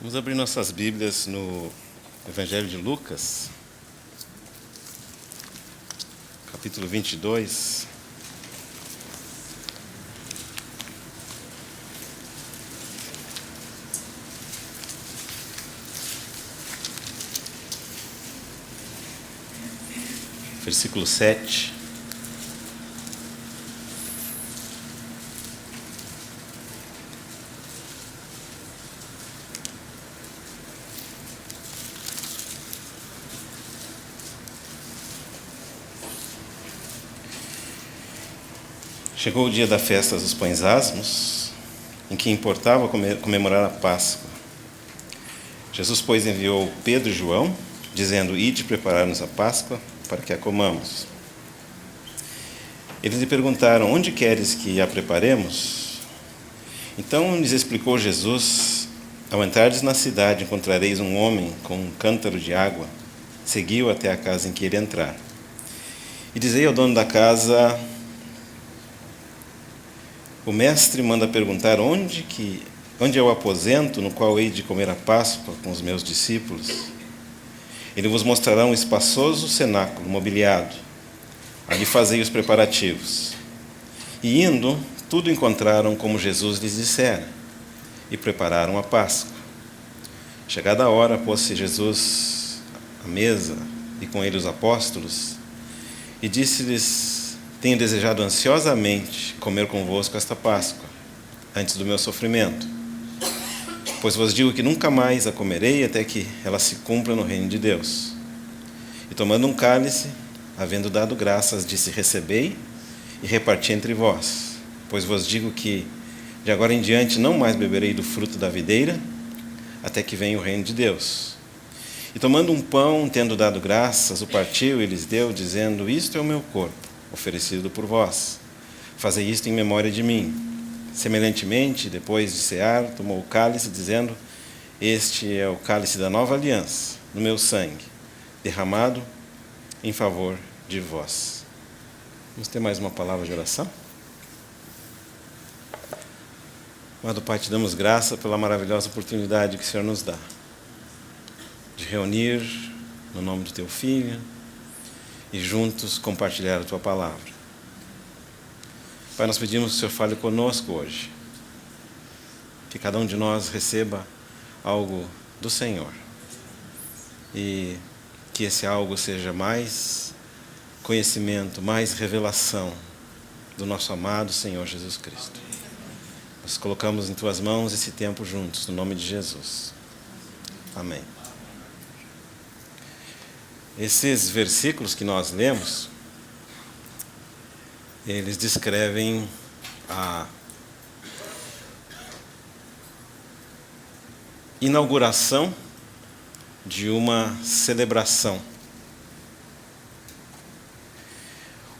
Vamos abrir nossas Bíblias no Evangelho de Lucas, capítulo 22. Versículo 7. Chegou o dia da festa dos pães asmos, em que importava comemorar a Páscoa. Jesus, pois, enviou Pedro e João, dizendo: Ide preparar-nos a Páscoa, para que a comamos. Eles lhe perguntaram: Onde queres que a preparemos? Então lhes explicou Jesus: Ao entrardes na cidade, encontrareis um homem com um cântaro de água. Segui-o até a casa em que ele entrar. E dizei ao dono da casa: O mestre manda perguntar onde é o aposento no qual hei de comer a Páscoa com os meus discípulos. Ele vos mostrará um espaçoso cenáculo mobiliado. Ali fazei os preparativos. E indo, tudo encontraram como Jesus lhes dissera, e prepararam a Páscoa. Chegada a hora, pôs-se Jesus à mesa, e com ele os apóstolos, e disse-lhes: Tenho desejado ansiosamente comer convosco esta Páscoa, antes do meu sofrimento. Pois vos digo que nunca mais a comerei até que ela se cumpra no reino de Deus. E tomando um cálice, havendo dado graças, disse: Recebei e reparti entre vós. Pois vos digo que de agora em diante não mais beberei do fruto da videira, até que venha o reino de Deus. E tomando um pão, tendo dado graças, o partiu e lhes deu, dizendo: Isto é o meu corpo, oferecido por vós. Fazei isto em memória de mim. Semelhantemente, depois de cear, tomou o cálice, dizendo: Este é o cálice da nova aliança, no meu sangue, derramado em favor de vós. Vamos ter mais uma palavra de oração? Amado Pai, te damos graça pela maravilhosa oportunidade que o Senhor nos dá de reunir no nome do Teu Filho e juntos compartilhar a Tua palavra. Pai, nós pedimos que o Senhor fale conosco hoje, que cada um de nós receba algo do Senhor e que esse algo seja mais conhecimento, mais revelação do nosso amado Senhor Jesus Cristo. Nós colocamos em Tuas mãos esse tempo juntos, no nome de Jesus. Amém. Esses versículos que nós lemos, eles descrevem a inauguração de uma celebração.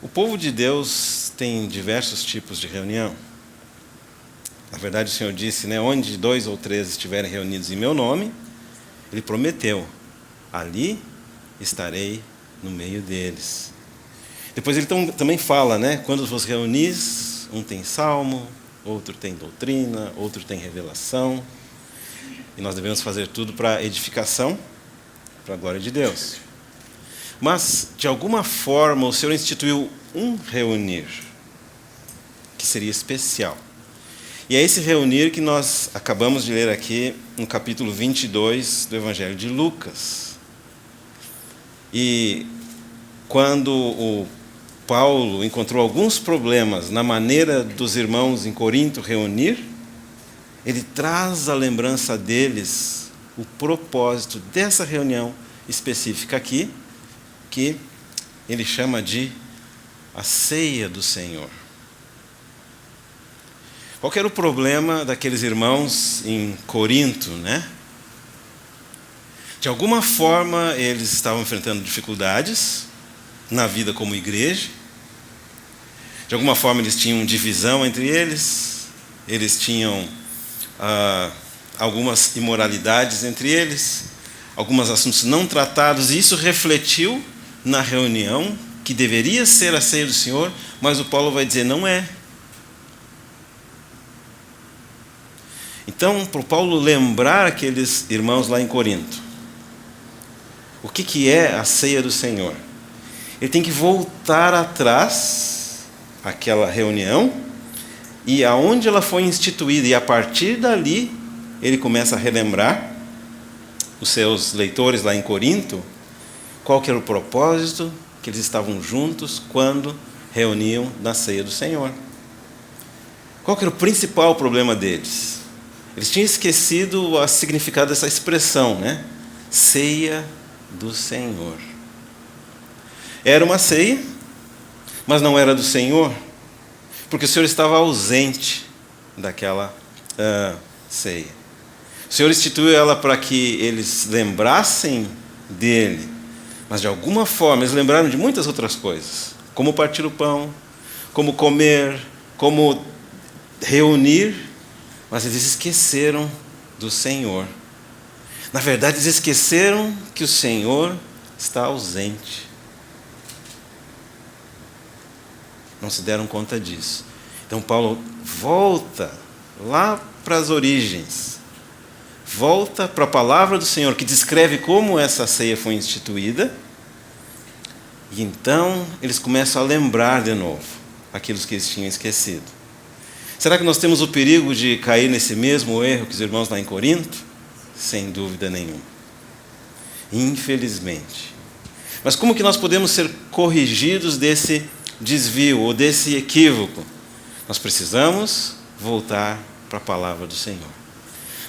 O povo de Deus tem diversos tipos de reunião. Na verdade, o Senhor disse, onde 2 ou 3 estiverem reunidos em meu nome, Ele prometeu: ali estarei no meio deles. Depois ele também fala, quando vos reunis, um tem salmo, outro tem doutrina, outro tem revelação. E nós devemos fazer tudo para edificação, para a glória de Deus. Mas, de alguma forma, o Senhor instituiu um reunir, que seria especial. E é esse reunir que nós acabamos de ler aqui no capítulo 22 do Evangelho de Lucas. E quando o Paulo encontrou alguns problemas na maneira dos irmãos em Corinto reunir, ele traz à lembrança deles o propósito dessa reunião específica aqui, que ele chama de a ceia do Senhor. Qual que era o problema daqueles irmãos em Corinto, De alguma forma eles estavam enfrentando dificuldades na vida como igreja. De alguma forma eles tinham divisão entre eles, eles tinham algumas imoralidades entre eles, alguns assuntos não tratados, e isso refletiu na reunião, que deveria ser a ceia do Senhor, mas o Paulo vai dizer: não é. Então, para o Paulo lembrar aqueles irmãos lá em Corinto, o que é a ceia do Senhor? Ele tem que voltar atrás, àquela reunião, e aonde ela foi instituída, e a partir dali, ele começa a relembrar os seus leitores lá em Corinto, qual que era o propósito que eles estavam juntos quando reuniam na ceia do Senhor. Qual que era o principal problema deles? Eles tinham esquecido o significado dessa expressão, né? Ceia do Senhor. Era uma ceia, mas não era do Senhor, porque o Senhor estava ausente daquela ceia. O Senhor instituiu ela para que eles lembrassem dele, mas de alguma forma eles lembraram de muitas outras coisas, como partir o pão, como comer, como reunir, mas eles esqueceram do Senhor. Na verdade, eles esqueceram que o Senhor está ausente. Não se deram conta disso. Então Paulo volta lá para as origens, volta para a palavra do Senhor, que descreve como essa ceia foi instituída, e então eles começam a lembrar de novo aquilo que eles tinham esquecido. Será que nós temos o perigo de cair nesse mesmo erro que os irmãos lá em Corinto? Sem dúvida nenhuma. Infelizmente. Mas como que nós podemos ser corrigidos desse desvio ou desse equívoco? Nós precisamos voltar para a palavra do Senhor.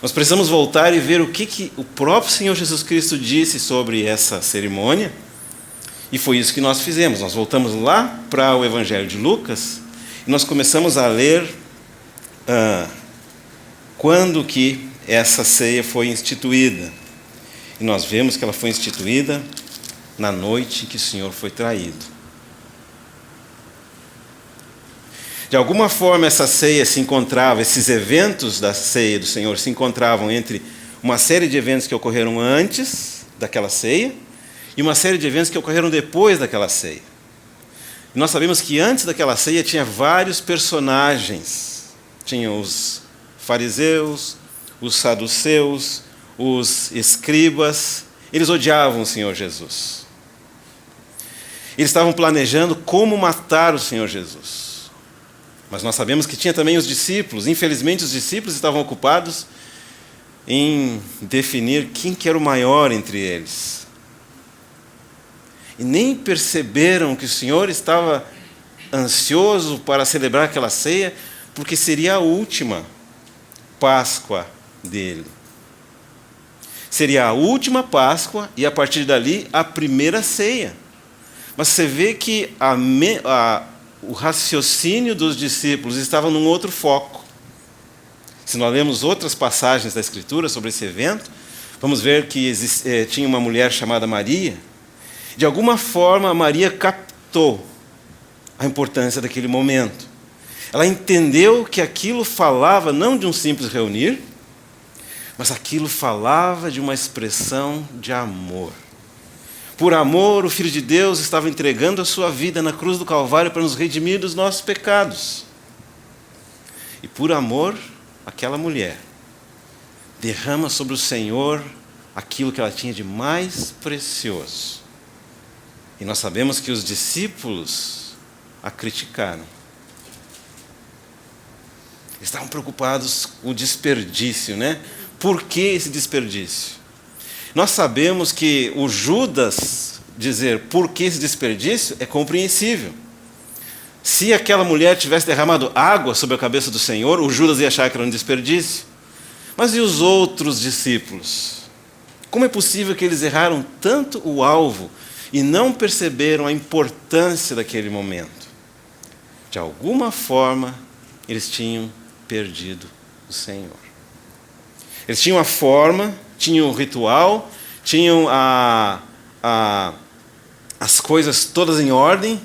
Nós precisamos voltar e ver o que o próprio Senhor Jesus Cristo disse sobre essa cerimônia. E foi isso que nós fizemos. Nós voltamos lá para o Evangelho de Lucas e nós começamos a ler quando que essa ceia foi instituída. E nós vemos que ela foi instituída na noite que o Senhor foi traído. De alguma forma essa ceia se encontrava, esses eventos da ceia do Senhor se encontravam entre uma série de eventos que ocorreram antes daquela ceia e uma série de eventos que ocorreram depois daquela ceia. E nós sabemos que antes daquela ceia tinha vários personagens. Tinha os fariseus, os saduceus, os escribas. Eles odiavam o Senhor Jesus. Eles estavam planejando como matar o Senhor Jesus. Mas nós sabemos que tinha também os discípulos. Infelizmente, os discípulos estavam ocupados em definir quem que era o maior entre eles. E nem perceberam que o Senhor estava ansioso para celebrar aquela ceia, porque seria a última Páscoa dele. Seria a última Páscoa e, a partir dali, a primeira ceia. Mas você vê que o raciocínio dos discípulos estava num outro foco. Se nós lemos outras passagens da Escritura sobre esse evento, vamos ver que tinha uma mulher chamada Maria. De alguma forma, Maria captou a importância daquele momento. Ela entendeu que aquilo falava não de um simples reunir, mas aquilo falava de uma expressão de amor. Por amor, o Filho de Deus estava entregando a sua vida na cruz do Calvário para nos redimir dos nossos pecados. E por amor, aquela mulher derrama sobre o Senhor aquilo que ela tinha de mais precioso. E nós sabemos que os discípulos a criticaram. Estavam preocupados com o desperdício, né? Por que esse desperdício? Nós sabemos que o Judas dizer por que esse desperdício é compreensível. Se aquela mulher tivesse derramado água sobre a cabeça do Senhor, o Judas ia achar que era um desperdício. Mas e os outros discípulos? Como é possível que eles erraram tanto o alvo e não perceberam a importância daquele momento? De alguma forma, eles tinham perdido o Senhor. Eles tinham a forma, tinham o ritual, tinham as coisas todas em ordem,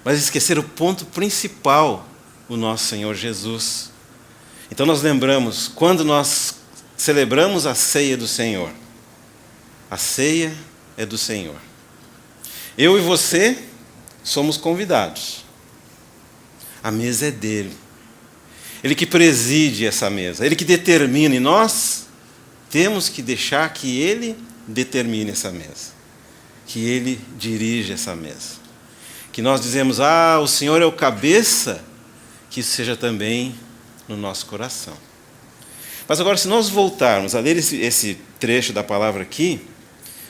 mas esqueceram o ponto principal, o nosso Senhor Jesus. Então nós lembramos, quando nós celebramos a ceia do Senhor, a ceia é do Senhor. Eu e você somos convidados. A mesa é dele. Ele que preside essa mesa, Ele que determina, e nós temos que deixar que Ele determine essa mesa, que Ele dirija essa mesa. Que nós dizemos, o Senhor é o cabeça, que isso seja também no nosso coração. Mas agora, se nós voltarmos a ler esse trecho da palavra aqui,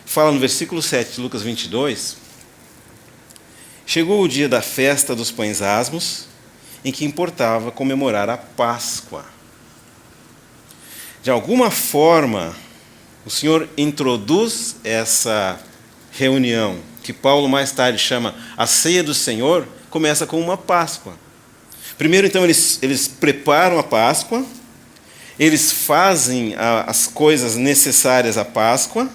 fala no versículo 7 de Lucas 22, chegou o dia da festa dos pães asmos, em que importava comemorar a Páscoa. De alguma forma, o Senhor introduz essa reunião, que Paulo mais tarde chama a ceia do Senhor, começa com uma Páscoa. Primeiro, então, eles preparam a Páscoa, eles fazem as coisas necessárias à Páscoa,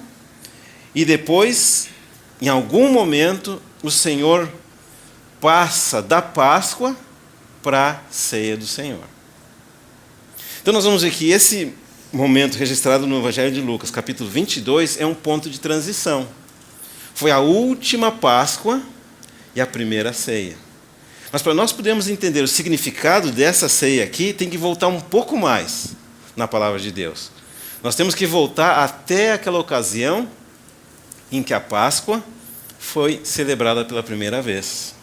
e depois, em algum momento, o Senhor passa da Páscoa para a ceia do Senhor. Então nós vamos ver que esse momento registrado no Evangelho de Lucas, capítulo 22, é um ponto de transição. Foi a última Páscoa e a primeira ceia. Mas para nós podermos entender o significado dessa ceia aqui, tem que voltar um pouco mais na palavra de Deus. Nós temos que voltar até aquela ocasião em que a Páscoa foi celebrada pela primeira vez.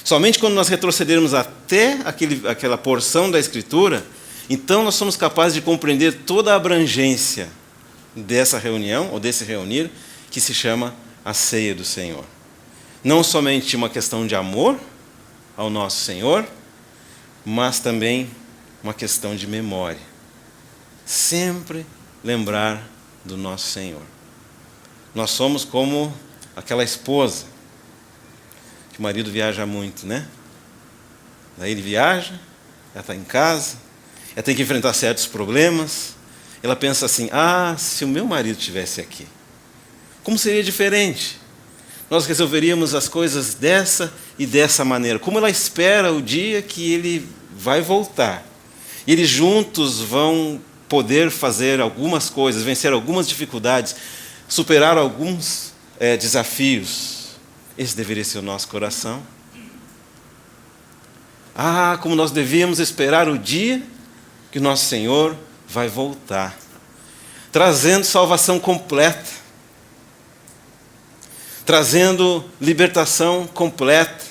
Somente quando nós retrocedermos até aquela porção da Escritura, então nós somos capazes de compreender toda a abrangência dessa reunião, ou desse reunir, que se chama a ceia do Senhor. Não somente uma questão de amor ao nosso Senhor, mas também uma questão de memória. Sempre lembrar do nosso Senhor. Nós somos como aquela esposa, que o marido viaja muito, né? Daí ele viaja, ela está em casa, ela tem que enfrentar certos problemas, ela pensa assim, se o meu marido estivesse aqui, como seria diferente? Nós resolveríamos as coisas dessa e dessa maneira. Como ela espera o dia que ele vai voltar. E eles juntos vão poder fazer algumas coisas, vencer algumas dificuldades, superar alguns desafios. Esse deveria ser o nosso coração. Como nós devíamos esperar o dia que o nosso Senhor vai voltar, trazendo salvação completa, trazendo libertação completa,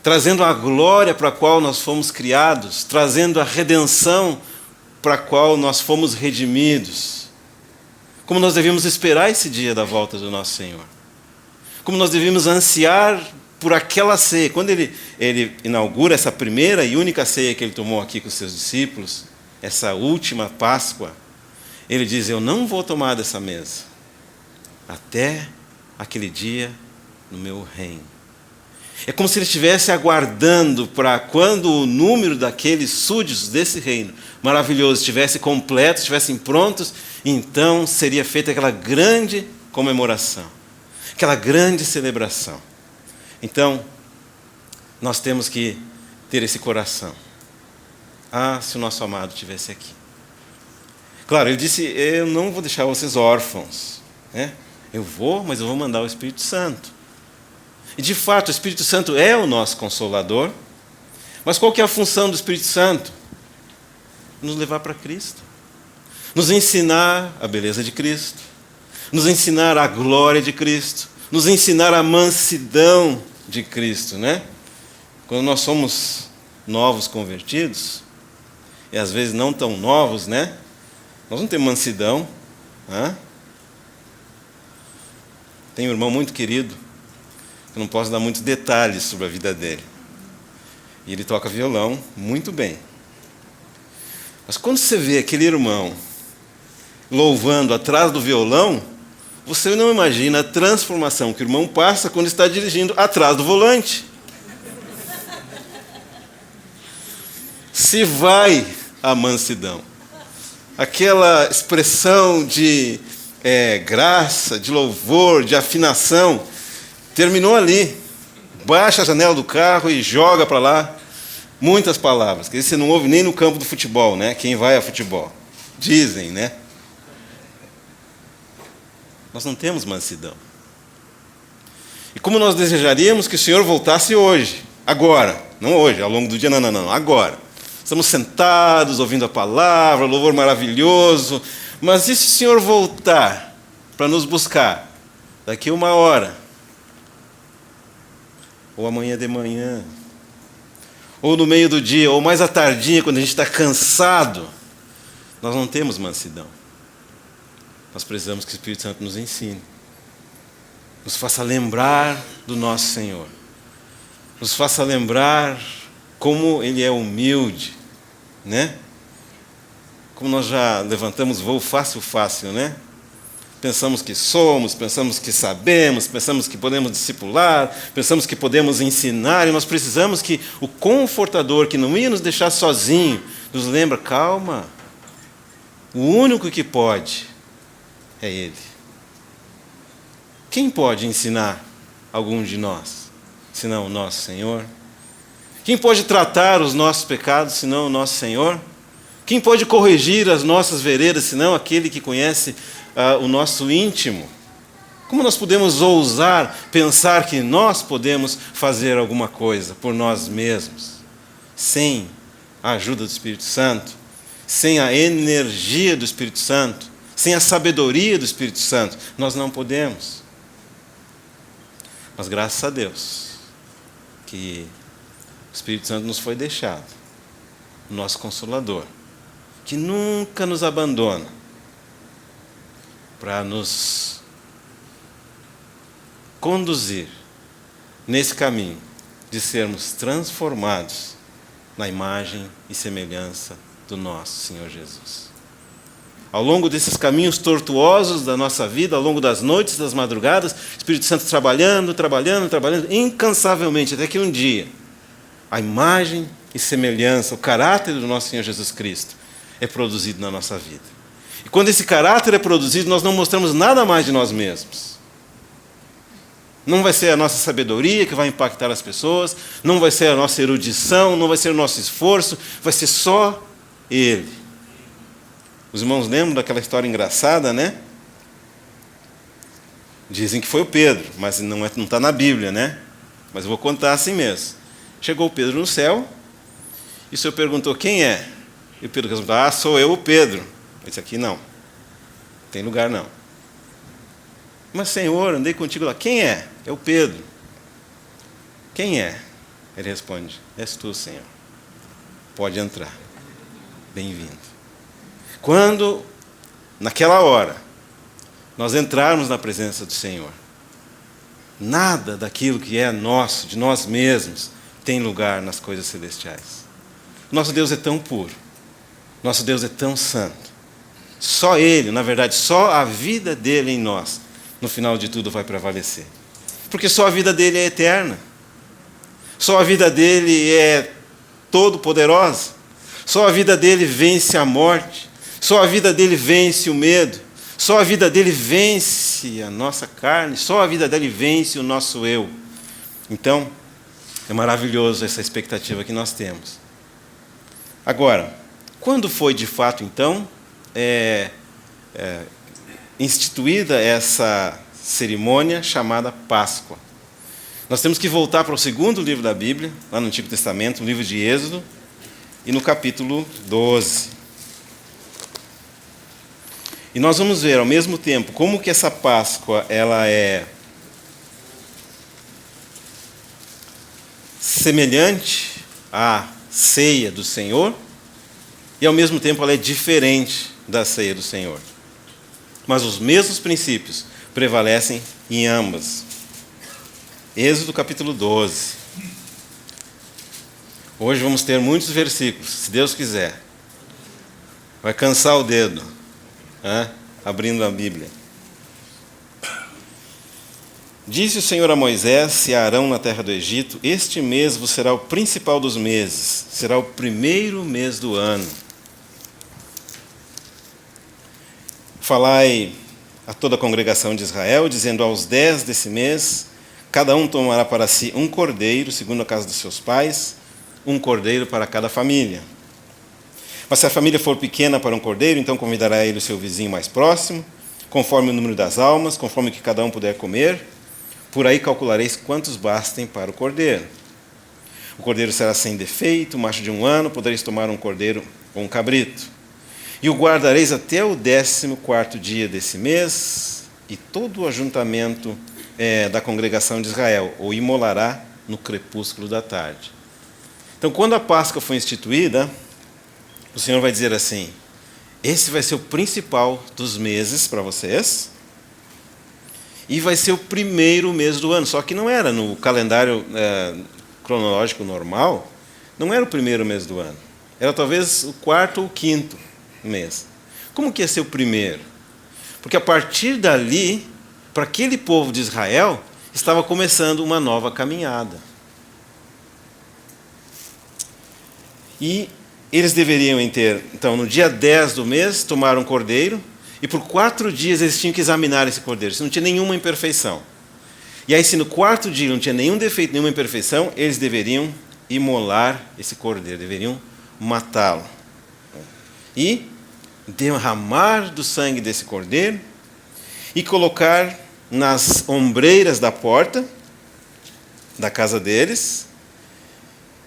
trazendo a glória para a qual nós fomos criados, trazendo a redenção para a qual nós fomos redimidos. Como nós devíamos esperar esse dia da volta do nosso Senhor. Como nós devíamos ansiar por aquela ceia. Quando ele inaugura essa primeira e única ceia que ele tomou aqui com os seus discípulos, essa última Páscoa, ele diz, eu não vou tomar dessa mesa até aquele dia no meu reino. É como se ele estivesse aguardando para quando o número daqueles súditos desse reino maravilhoso estivesse completo, estivessem prontos, então seria feita aquela grande comemoração, aquela grande celebração. Então, nós temos que ter esse coração. Se o nosso amado estivesse aqui. Claro, ele disse, eu não vou deixar vocês órfãos, né? Mas eu vou mandar o Espírito Santo. E de fato, o Espírito Santo é o nosso Consolador. Mas qual que é a função do Espírito Santo? Nos levar para Cristo. Nos ensinar a beleza de Cristo. Nos ensinar a glória de Cristo. Nos ensinar a mansidão de Cristo, né? Quando nós somos novos convertidos, e às vezes não tão novos, né? Nós não temos mansidão. Tem um irmão muito querido, eu não posso dar muitos detalhes sobre a vida dele. E ele toca violão muito bem. Mas quando você vê aquele irmão louvando atrás do violão, você não imagina a transformação que o irmão passa quando está dirigindo atrás do volante. Se vai a mansidão. Aquela expressão de graça, de louvor, de afinação, terminou ali. Baixa a janela do carro e joga para lá muitas palavras, que você não ouve nem no campo do futebol, né? Quem vai a futebol. Dizem, né? Nós não temos mansidão. E como nós desejaríamos que o Senhor voltasse hoje, agora, não hoje, ao longo do dia, não, agora. Estamos sentados, ouvindo a palavra, louvor maravilhoso. Mas e se o Senhor voltar para nos buscar daqui 1 hora? Ou amanhã de manhã? Ou no meio do dia? Ou mais à tardinha, quando a gente está cansado? Nós não temos mansidão. Nós precisamos que o Espírito Santo nos ensine. Nos faça lembrar do nosso Senhor. Nos faça lembrar como Ele é humilde, né? Como nós já levantamos voo fácil, né? Pensamos que somos, pensamos que sabemos, pensamos que podemos discipular, pensamos que podemos ensinar, e nós precisamos que o confortador, que não ia nos deixar sozinho, nos lembra, calma, o único que pode é Ele. Quem pode ensinar algum de nós, senão o nosso Senhor? Quem pode tratar os nossos pecados, senão o nosso Senhor? Quem pode corrigir as nossas veredas, senão aquele que conhece o nosso íntimo? Como nós podemos ousar pensar que nós podemos fazer alguma coisa por nós mesmos, sem a ajuda do Espírito Santo, sem a energia do Espírito Santo, sem a sabedoria do Espírito Santo? Nós não podemos. Mas graças a Deus que o Espírito Santo nos foi deixado, o nosso Consolador, que nunca nos abandona, para nos conduzir nesse caminho de sermos transformados na imagem e semelhança do nosso Senhor Jesus. Ao longo desses caminhos tortuosos da nossa vida, ao longo das noites, das madrugadas, o Espírito Santo trabalhando, incansavelmente, até que um dia, a imagem e semelhança, o caráter do nosso Senhor Jesus Cristo é produzido na nossa vida. E quando esse caráter é produzido, nós não mostramos nada mais de nós mesmos. Não vai ser a nossa sabedoria que vai impactar as pessoas, não vai ser a nossa erudição, não vai ser o nosso esforço, vai ser só Ele. Os irmãos lembram daquela história engraçada, né? Dizem que foi o Pedro, mas não está na Bíblia, né? Mas eu vou contar assim mesmo. Chegou o Pedro no céu, e o Senhor perguntou, quem é? E o Pedro respondeu, sou eu, o Pedro. Eu disse, aqui não tem lugar não. Mas Senhor, andei contigo lá. Quem é? É o Pedro. Quem é? Ele responde, és tu, Senhor. Pode entrar. Bem-vindo. Quando, naquela hora, nós entrarmos na presença do Senhor, nada daquilo que é nosso, de nós mesmos, tem lugar nas coisas celestiais. Nosso Deus é tão puro. Nosso Deus é tão santo. Só Ele, na verdade, só a vida dEle em nós, no final de tudo vai prevalecer. Porque só a vida dEle é eterna. Só a vida dEle é todo-poderosa. Só a vida dEle vence a morte. Só a vida dEle vence o medo. Só a vida dEle vence a nossa carne. Só a vida dEle vence o nosso eu. Então, é maravilhoso essa expectativa que nós temos. Agora, quando foi de fato, então, instituída essa cerimônia chamada Páscoa? Nós temos que voltar para o segundo livro da Bíblia, lá no Antigo Testamento, o livro de Êxodo, e no capítulo 12. E nós vamos ver, ao mesmo tempo, como que essa Páscoa ela é semelhante à ceia do Senhor, e ao mesmo tempo ela é diferente da ceia do Senhor. Mas os mesmos princípios prevalecem em ambas. Êxodo capítulo 12. Hoje vamos ter muitos versículos, se Deus quiser. Vai cansar o dedo, abrindo a Bíblia. Disse o Senhor a Moisés e a Arão na terra do Egito, este mês vos será o principal dos meses, será o primeiro mês do ano. Falai a toda a congregação de Israel, dizendo, aos 10 desse mês, cada um tomará para si um cordeiro, segundo a casa dos seus pais, um cordeiro para cada família. Mas se a família for pequena para um cordeiro, então convidará ele o seu vizinho mais próximo, conforme o número das almas, conforme o que cada um puder comer. Por aí calculareis quantos bastem para o cordeiro. O cordeiro será sem defeito, macho de 1 ano, podereis tomar um cordeiro ou um cabrito. E o guardareis até o 14º dia desse mês, e todo o ajuntamento da congregação de Israel o imolará no crepúsculo da tarde. Então, quando a Páscoa foi instituída, o Senhor vai dizer assim: esse vai ser o principal dos meses para vocês, e vai ser o primeiro mês do ano. Só que não era no calendário cronológico normal, não era o primeiro mês do ano. Era talvez o 4º ou 5º mês. Como que ia ser o primeiro? Porque a partir dali, para aquele povo de Israel, estava começando uma nova caminhada. E eles deveriam então, no dia 10 do mês, tomar um cordeiro, e por 4 dias eles tinham que examinar esse cordeiro, se não tinha nenhuma imperfeição. E aí, se no 4º dia não tinha nenhum defeito, nenhuma imperfeição, eles deveriam imolar esse cordeiro, deveriam matá-lo. E derramar do sangue desse cordeiro e colocar nas ombreiras da porta da casa deles,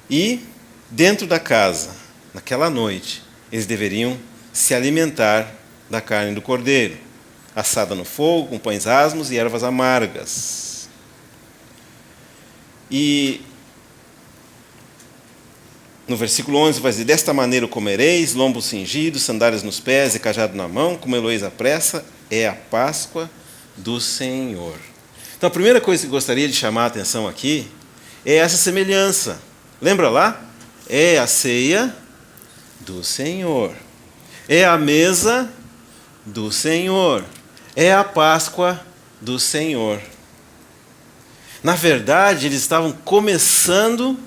e dentro da casa, naquela noite, eles deveriam se alimentar da carne do cordeiro, assada no fogo, com pães asmos e ervas amargas. E no versículo 11 vai dizer: desta maneira o comereis, lombo cingido, sandálias nos pés e cajado na mão, comê-lo-eis à pressa, é a Páscoa do Senhor. Então a primeira coisa que gostaria de chamar a atenção aqui é essa semelhança. Lembra lá? É a ceia do Senhor. É a mesa do Senhor. É a Páscoa do Senhor. Na verdade, eles estavam começando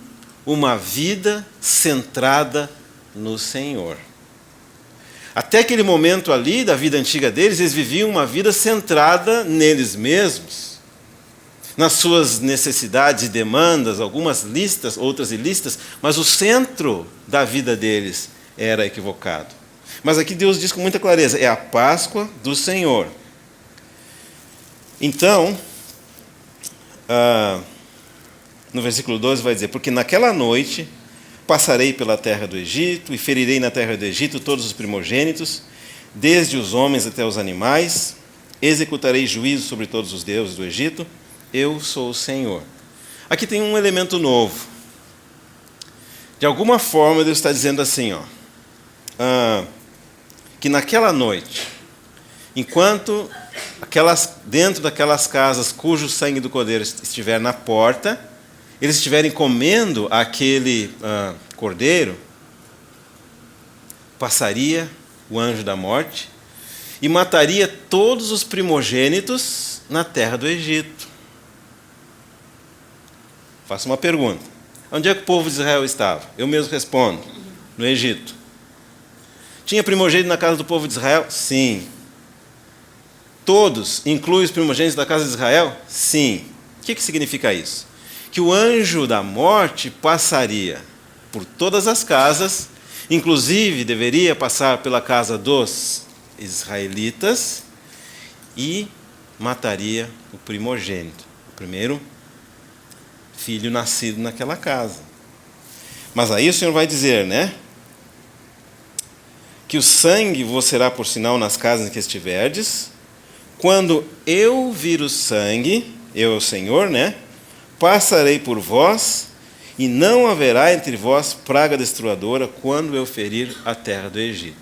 uma vida centrada no Senhor. Até aquele momento ali da vida antiga deles, eles viviam uma vida centrada neles mesmos, nas suas necessidades e demandas, algumas listas, outras ilícitas, mas o centro da vida deles era equivocado. Mas aqui Deus diz com muita clareza: é a Páscoa do Senhor. Então, no versículo 12 vai dizer: porque naquela noite passarei pela terra do Egito, e ferirei na terra do Egito todos os primogênitos, desde os homens até os animais, executarei juízo sobre todos os deuses do Egito, eu sou o Senhor. Aqui tem um elemento novo. De alguma forma Deus está dizendo assim, que naquela noite, enquanto dentro daquelas casas cujo sangue do cordeiro estiver na porta, eles estiverem comendo aquele cordeiro, passaria o anjo da morte e mataria todos os primogênitos na terra do Egito. Faço uma pergunta: onde é que o povo de Israel estava? Eu mesmo respondo: no Egito. Tinha primogênito na casa do povo de Israel? Sim. Todos, inclui os primogênitos da casa de Israel? Sim. O que significa isso? Que o anjo da morte passaria por todas as casas, inclusive deveria passar pela casa dos israelitas, e mataria o primogênito, o primeiro filho nascido naquela casa. Mas aí o Senhor vai dizer, que o sangue vos será por sinal nas casas em que estiverdes. Quando eu vir o sangue, eu, o Senhor, passarei por vós, e não haverá entre vós praga destruidora quando eu ferir a terra do Egito.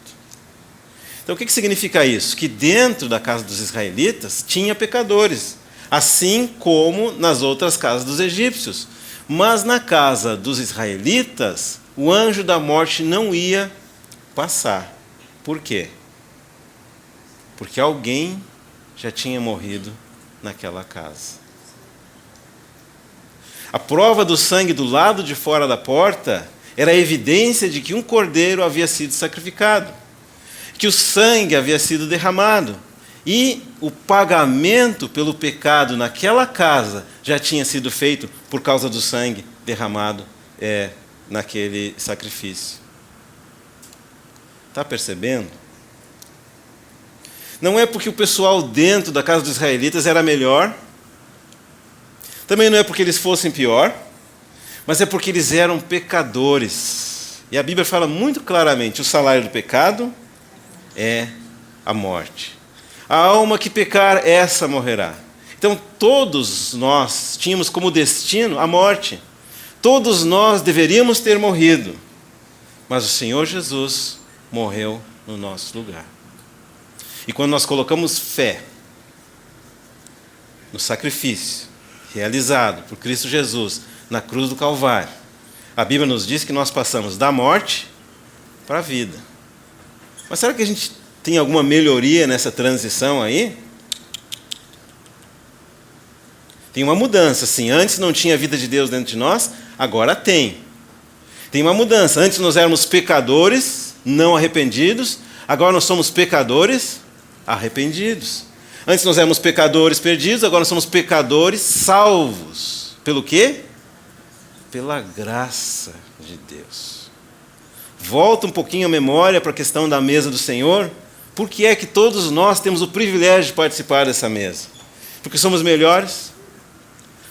Então, o que significa isso? Que dentro da casa dos israelitas tinha pecadores, assim como nas outras casas dos egípcios. Mas na casa dos israelitas, o anjo da morte não ia passar. Por quê? Porque alguém já tinha morrido naquela casa. A prova do sangue do lado de fora da porta era a evidência de que um cordeiro havia sido sacrificado, que o sangue havia sido derramado, e o pagamento pelo pecado naquela casa já tinha sido feito por causa do sangue derramado naquele sacrifício. Está percebendo? Não é porque o pessoal dentro da casa dos israelitas era melhor, também não é porque eles fossem pior, mas é porque eles eram pecadores. E a Bíblia fala muito claramente: o salário do pecado é a morte. A alma que pecar, essa morrerá. Então, todos nós tínhamos como destino a morte. Todos nós deveríamos ter morrido. Mas o Senhor Jesus morreu no nosso lugar. E quando nós colocamos fé no sacrifício realizado por Cristo Jesus na cruz do Calvário, a Bíblia nos diz que nós passamos da morte para a vida. Mas será que a gente tem alguma melhoria nessa transição aí? Tem uma mudança, sim. Antes não tinha a vida de Deus dentro de nós, agora tem. Tem uma mudança. Antes nós éramos pecadores, não arrependidos, agora nós somos pecadores arrependidos. Antes nós éramos pecadores perdidos, agora nós somos pecadores salvos. Pelo quê? Pela graça de Deus. Volta um pouquinho a memória para a questão da mesa do Senhor. Por que é que todos nós temos o privilégio de participar dessa mesa? Porque somos melhores?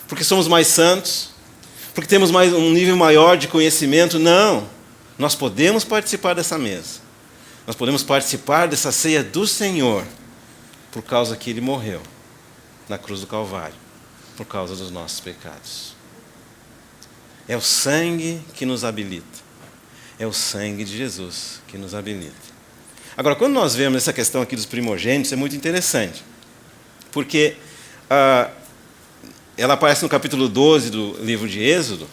Porque somos mais santos? Porque temos um nível maior de conhecimento? Não. Nós podemos participar dessa mesa. Nós podemos participar dessa ceia do Senhor por causa que Ele morreu na cruz do Calvário, por causa dos nossos pecados. É o sangue que nos habilita. É o sangue de Jesus que nos habilita. Agora, quando nós vemos essa questão aqui dos primogênitos, é muito interessante. Porque ela aparece no capítulo 12 do livro de Êxodo,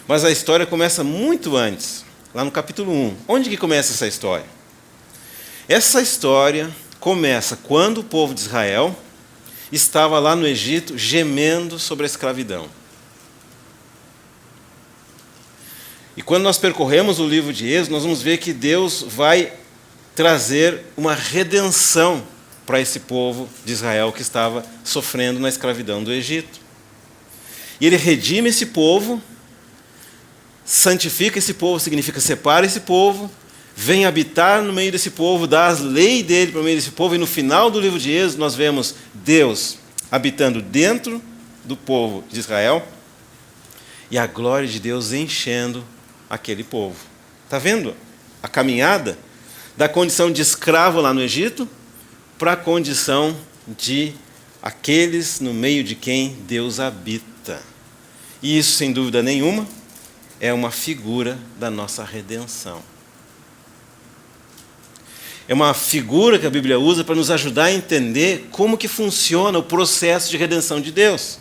mas a história começa muito antes, lá no capítulo 1. Onde que começa essa história? Essa história começa quando o povo de Israel estava lá no Egito gemendo sobre a escravidão. E quando nós percorremos o livro de Êxodo, nós vamos ver que Deus vai trazer uma redenção para esse povo de Israel que estava sofrendo na escravidão do Egito. E Ele redime esse povo, santifica esse povo, significa separa esse povo, vem habitar no meio desse povo, dá as leis dele para o meio desse povo, e no final do livro de Êxodo nós vemos Deus habitando dentro do povo de Israel e a glória de Deus enchendo aquele povo. Está vendo a caminhada da condição de escravo lá no Egito para a condição de aqueles no meio de quem Deus habita. E isso, sem dúvida nenhuma, é uma figura da nossa redenção. É uma figura que a Bíblia usa para nos ajudar a entender como que funciona o processo de redenção de Deus.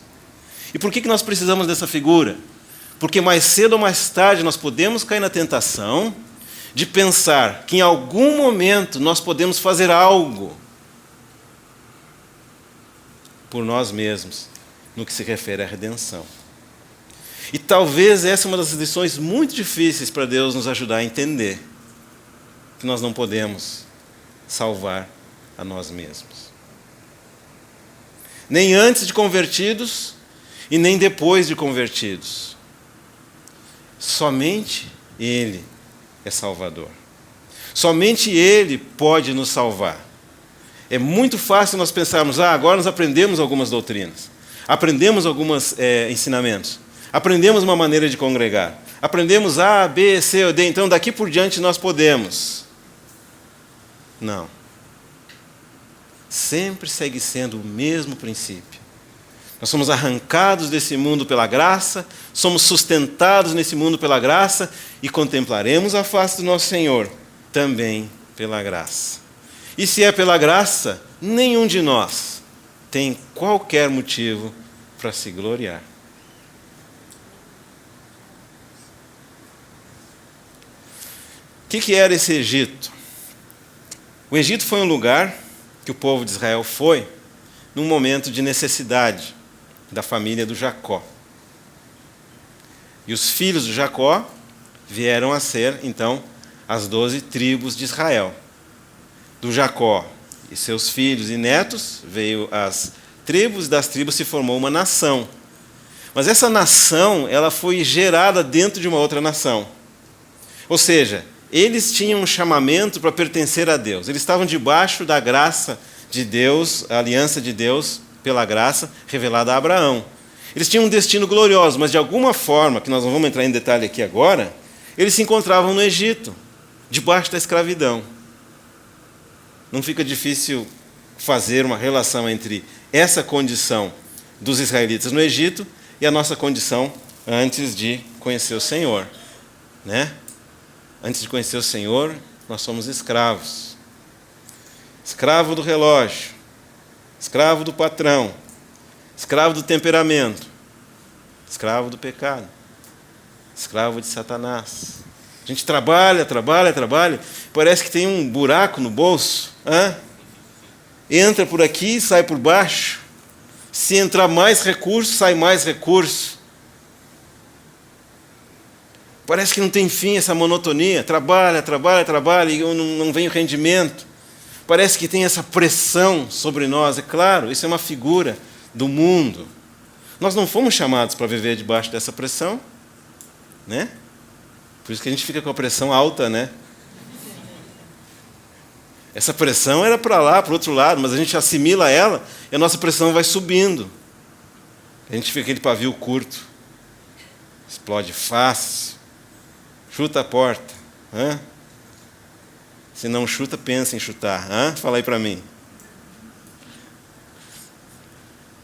E por que nós precisamos dessa figura? Porque mais cedo ou mais tarde nós podemos cair na tentação de pensar que em algum momento nós podemos fazer algo por nós mesmos, no que se refere à redenção. E talvez essa é uma das lições muito difíceis para Deus nos ajudar a entender, que nós não podemos salvar a nós mesmos. Nem antes de convertidos e nem depois de convertidos. Somente Ele é Salvador. Somente Ele pode nos salvar. É muito fácil nós pensarmos, agora nós aprendemos algumas doutrinas, aprendemos alguns ensinamentos, aprendemos uma maneira de congregar, aprendemos A, B, C ou D, então daqui por diante nós podemos. Não. Sempre segue sendo o mesmo princípio. Nós somos arrancados desse mundo pela graça, somos sustentados nesse mundo pela graça e contemplaremos a face do nosso Senhor também pela graça. E se é pela graça, nenhum de nós tem qualquer motivo para se gloriar. O que era esse Egito? O Egito foi um lugar que o povo de Israel foi num momento de necessidade da família do Jacó. E os filhos de Jacó vieram a ser, então, as 12 tribos de Israel. Do Jacó e seus filhos e netos veio as tribos, e das tribos se formou uma nação. Mas essa nação, ela foi gerada dentro de uma outra nação. Ou seja, eles tinham um chamamento para pertencer a Deus. Eles estavam debaixo da graça de Deus, a aliança de Deus pela graça revelada a Abraão. Eles tinham um destino glorioso, mas de alguma forma, que nós não vamos entrar em detalhe aqui agora, eles se encontravam no Egito, debaixo da escravidão. Não fica difícil fazer uma relação entre essa condição dos israelitas no Egito e a nossa condição antes de conhecer o Senhor, né? Antes de conhecer o Senhor, nós somos escravos. Escravo do relógio, escravo do patrão, escravo do temperamento, escravo do pecado, escravo de Satanás. A gente trabalha, parece que tem um buraco no bolso. Entra por aqui, sai por baixo. Se entrar mais recurso, sai mais recurso. Parece que não tem fim essa monotonia. Trabalha e não vem o rendimento. Parece que tem essa pressão sobre nós. É claro, isso é uma figura do mundo. Nós não fomos chamados para viver debaixo dessa pressão, né? Por isso que a gente fica com a pressão alta, né? Essa pressão era para lá, para o outro lado, mas a gente assimila ela e a nossa pressão vai subindo. A gente fica aquele pavio curto. Explode fácil. Chuta a porta. Se não chuta, pensa em chutar. Fala aí para mim.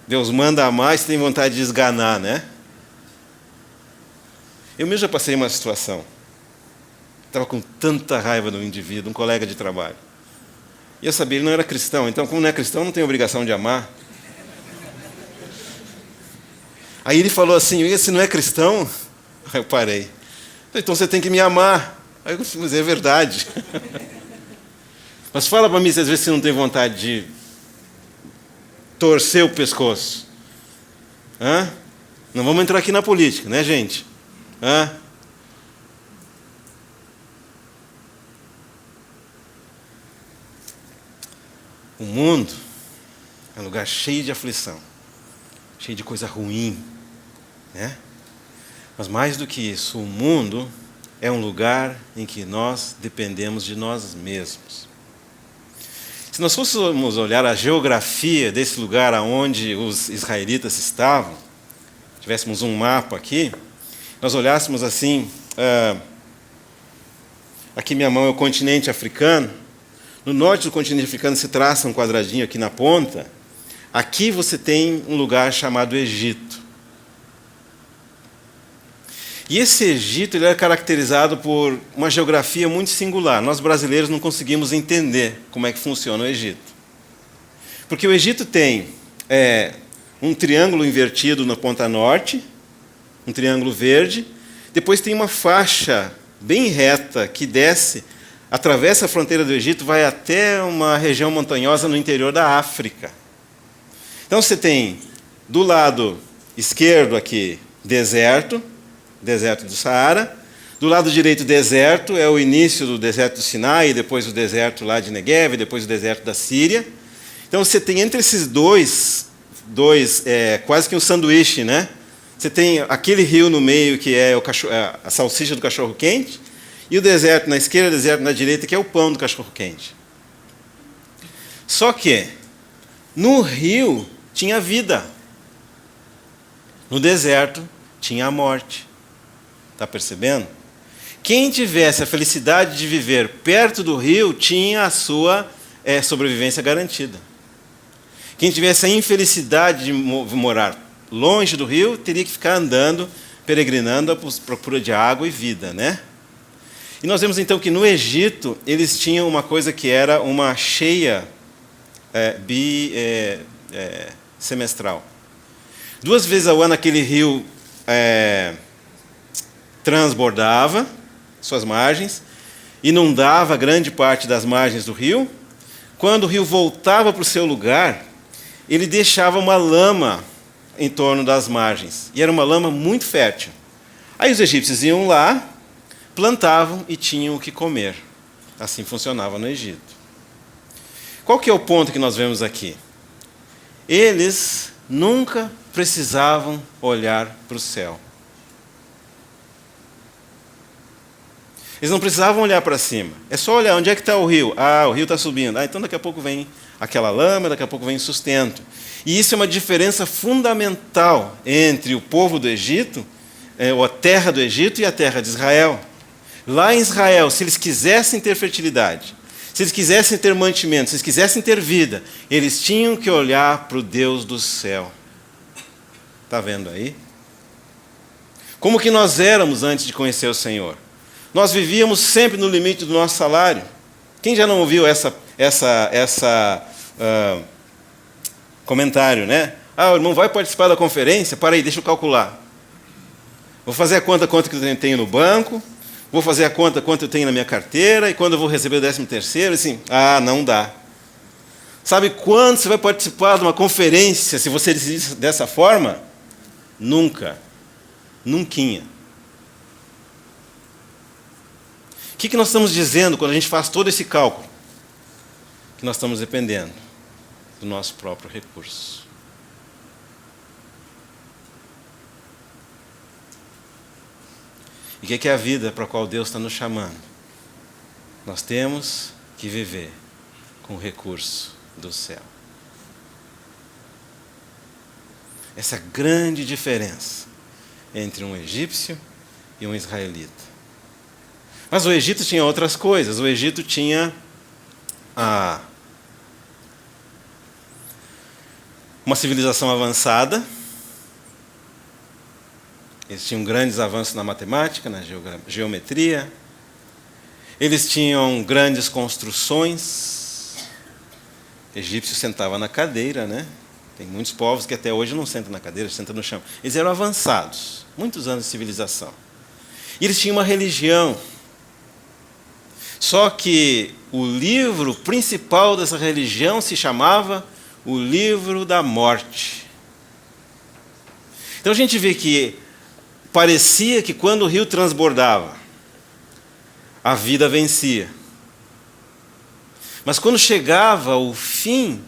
Deus manda amar e você tem vontade de esganar, né? Eu mesmo já passei uma situação. Estava com tanta raiva do indivíduo, um colega de trabalho. E eu sabia, ele não era cristão, então como não é cristão, não tem obrigação de amar. Aí ele falou assim, se não é cristão? Aí eu parei. Então você tem que me amar. Aí eu disse, mas é verdade. Mas fala para mim se às vezes você não tem vontade de torcer o pescoço. Não vamos entrar aqui na política, né, gente? O mundo é um lugar cheio de aflição, cheio de coisa ruim, né? Mas mais do que isso, o mundo é um lugar em que nós dependemos de nós mesmos. Se nós fôssemos olhar a geografia desse lugar onde os israelitas estavam, tivéssemos um mapa aqui, nós olhássemos assim, aqui minha mão é o continente africano, no norte do continente africano se traça um quadradinho aqui na ponta, aqui você tem um lugar chamado Egito. E esse Egito ele era caracterizado por uma geografia muito singular. Nós brasileiros não conseguimos entender como é que funciona o Egito. Porque o Egito tem um triângulo invertido na ponta norte, um triângulo verde, depois tem uma faixa bem reta que desce, atravessa a fronteira do Egito, vai até uma região montanhosa no interior da África. Então você tem, do lado esquerdo aqui, deserto do Saara. Do lado direito, deserto, é o início do deserto do Sinai, depois o deserto lá de Negev, depois o deserto da Síria. Então você tem entre esses dois quase que um sanduíche, né? Você tem aquele rio no meio que é a salsicha do cachorro-quente, e o deserto na esquerda, o deserto na direita, que é o pão do cachorro-quente. Só que no rio tinha vida. No deserto tinha a morte. Está percebendo? Quem tivesse a felicidade de viver perto do rio tinha a sua sobrevivência garantida. Quem tivesse a infelicidade de morar longe do rio teria que ficar andando, peregrinando à procura de água e vida, né? E nós vemos então que no Egito eles tinham uma coisa que era uma cheia semestral. 2 vezes ao ano aquele rio transbordava suas margens, inundava grande parte das margens do rio. Quando o rio voltava para o seu lugar, ele deixava uma lama em torno das margens, e era uma lama muito fértil. Aí os egípcios iam lá, plantavam e tinham o que comer. Assim funcionava no Egito. Qual que é o ponto que nós vemos aqui? Eles nunca precisavam olhar para o céu. Eles não precisavam olhar para cima. É só olhar onde é que está o rio. O rio está subindo. Então daqui a pouco vem aquela lama, daqui a pouco vem sustento. E isso é uma diferença fundamental entre o povo do Egito, ou a terra do Egito e a terra de Israel. Lá em Israel, se eles quisessem ter fertilidade, se eles quisessem ter mantimento, se eles quisessem ter vida, eles tinham que olhar para o Deus do céu. Está vendo aí? Como que nós éramos antes de conhecer o Senhor? Nós vivíamos sempre no limite do nosso salário. Quem já não ouviu essa comentário, né? Ah, o irmão vai participar da conferência? Para aí, deixa eu calcular. Vou fazer a conta quanto que eu tenho no banco, vou fazer a conta quanto eu tenho na minha carteira, e quando eu vou receber o 13º, assim, não dá. Sabe quando você vai participar de uma conferência, se você decidir dessa forma? Nunca. Nunquinha. O que nós estamos dizendo quando a gente faz todo esse cálculo? Que nós estamos dependendo do nosso próprio recurso. E o que é a vida para a qual Deus está nos chamando? Nós temos que viver com o recurso do céu. Essa grande diferença entre um egípcio e um israelita. Mas o Egito tinha outras coisas. O Egito tinha uma civilização avançada. Eles tinham grandes avanços na matemática, na geometria. Eles tinham grandes construções. O egípcio sentava na cadeira, né? Tem muitos povos que até hoje não sentam na cadeira, sentam no chão. Eles eram avançados, muitos anos de civilização. E eles tinham uma religião. Só que o livro principal dessa religião se chamava o livro da morte. Então a gente vê que parecia que quando o rio transbordava, a vida vencia. Mas quando chegava o fim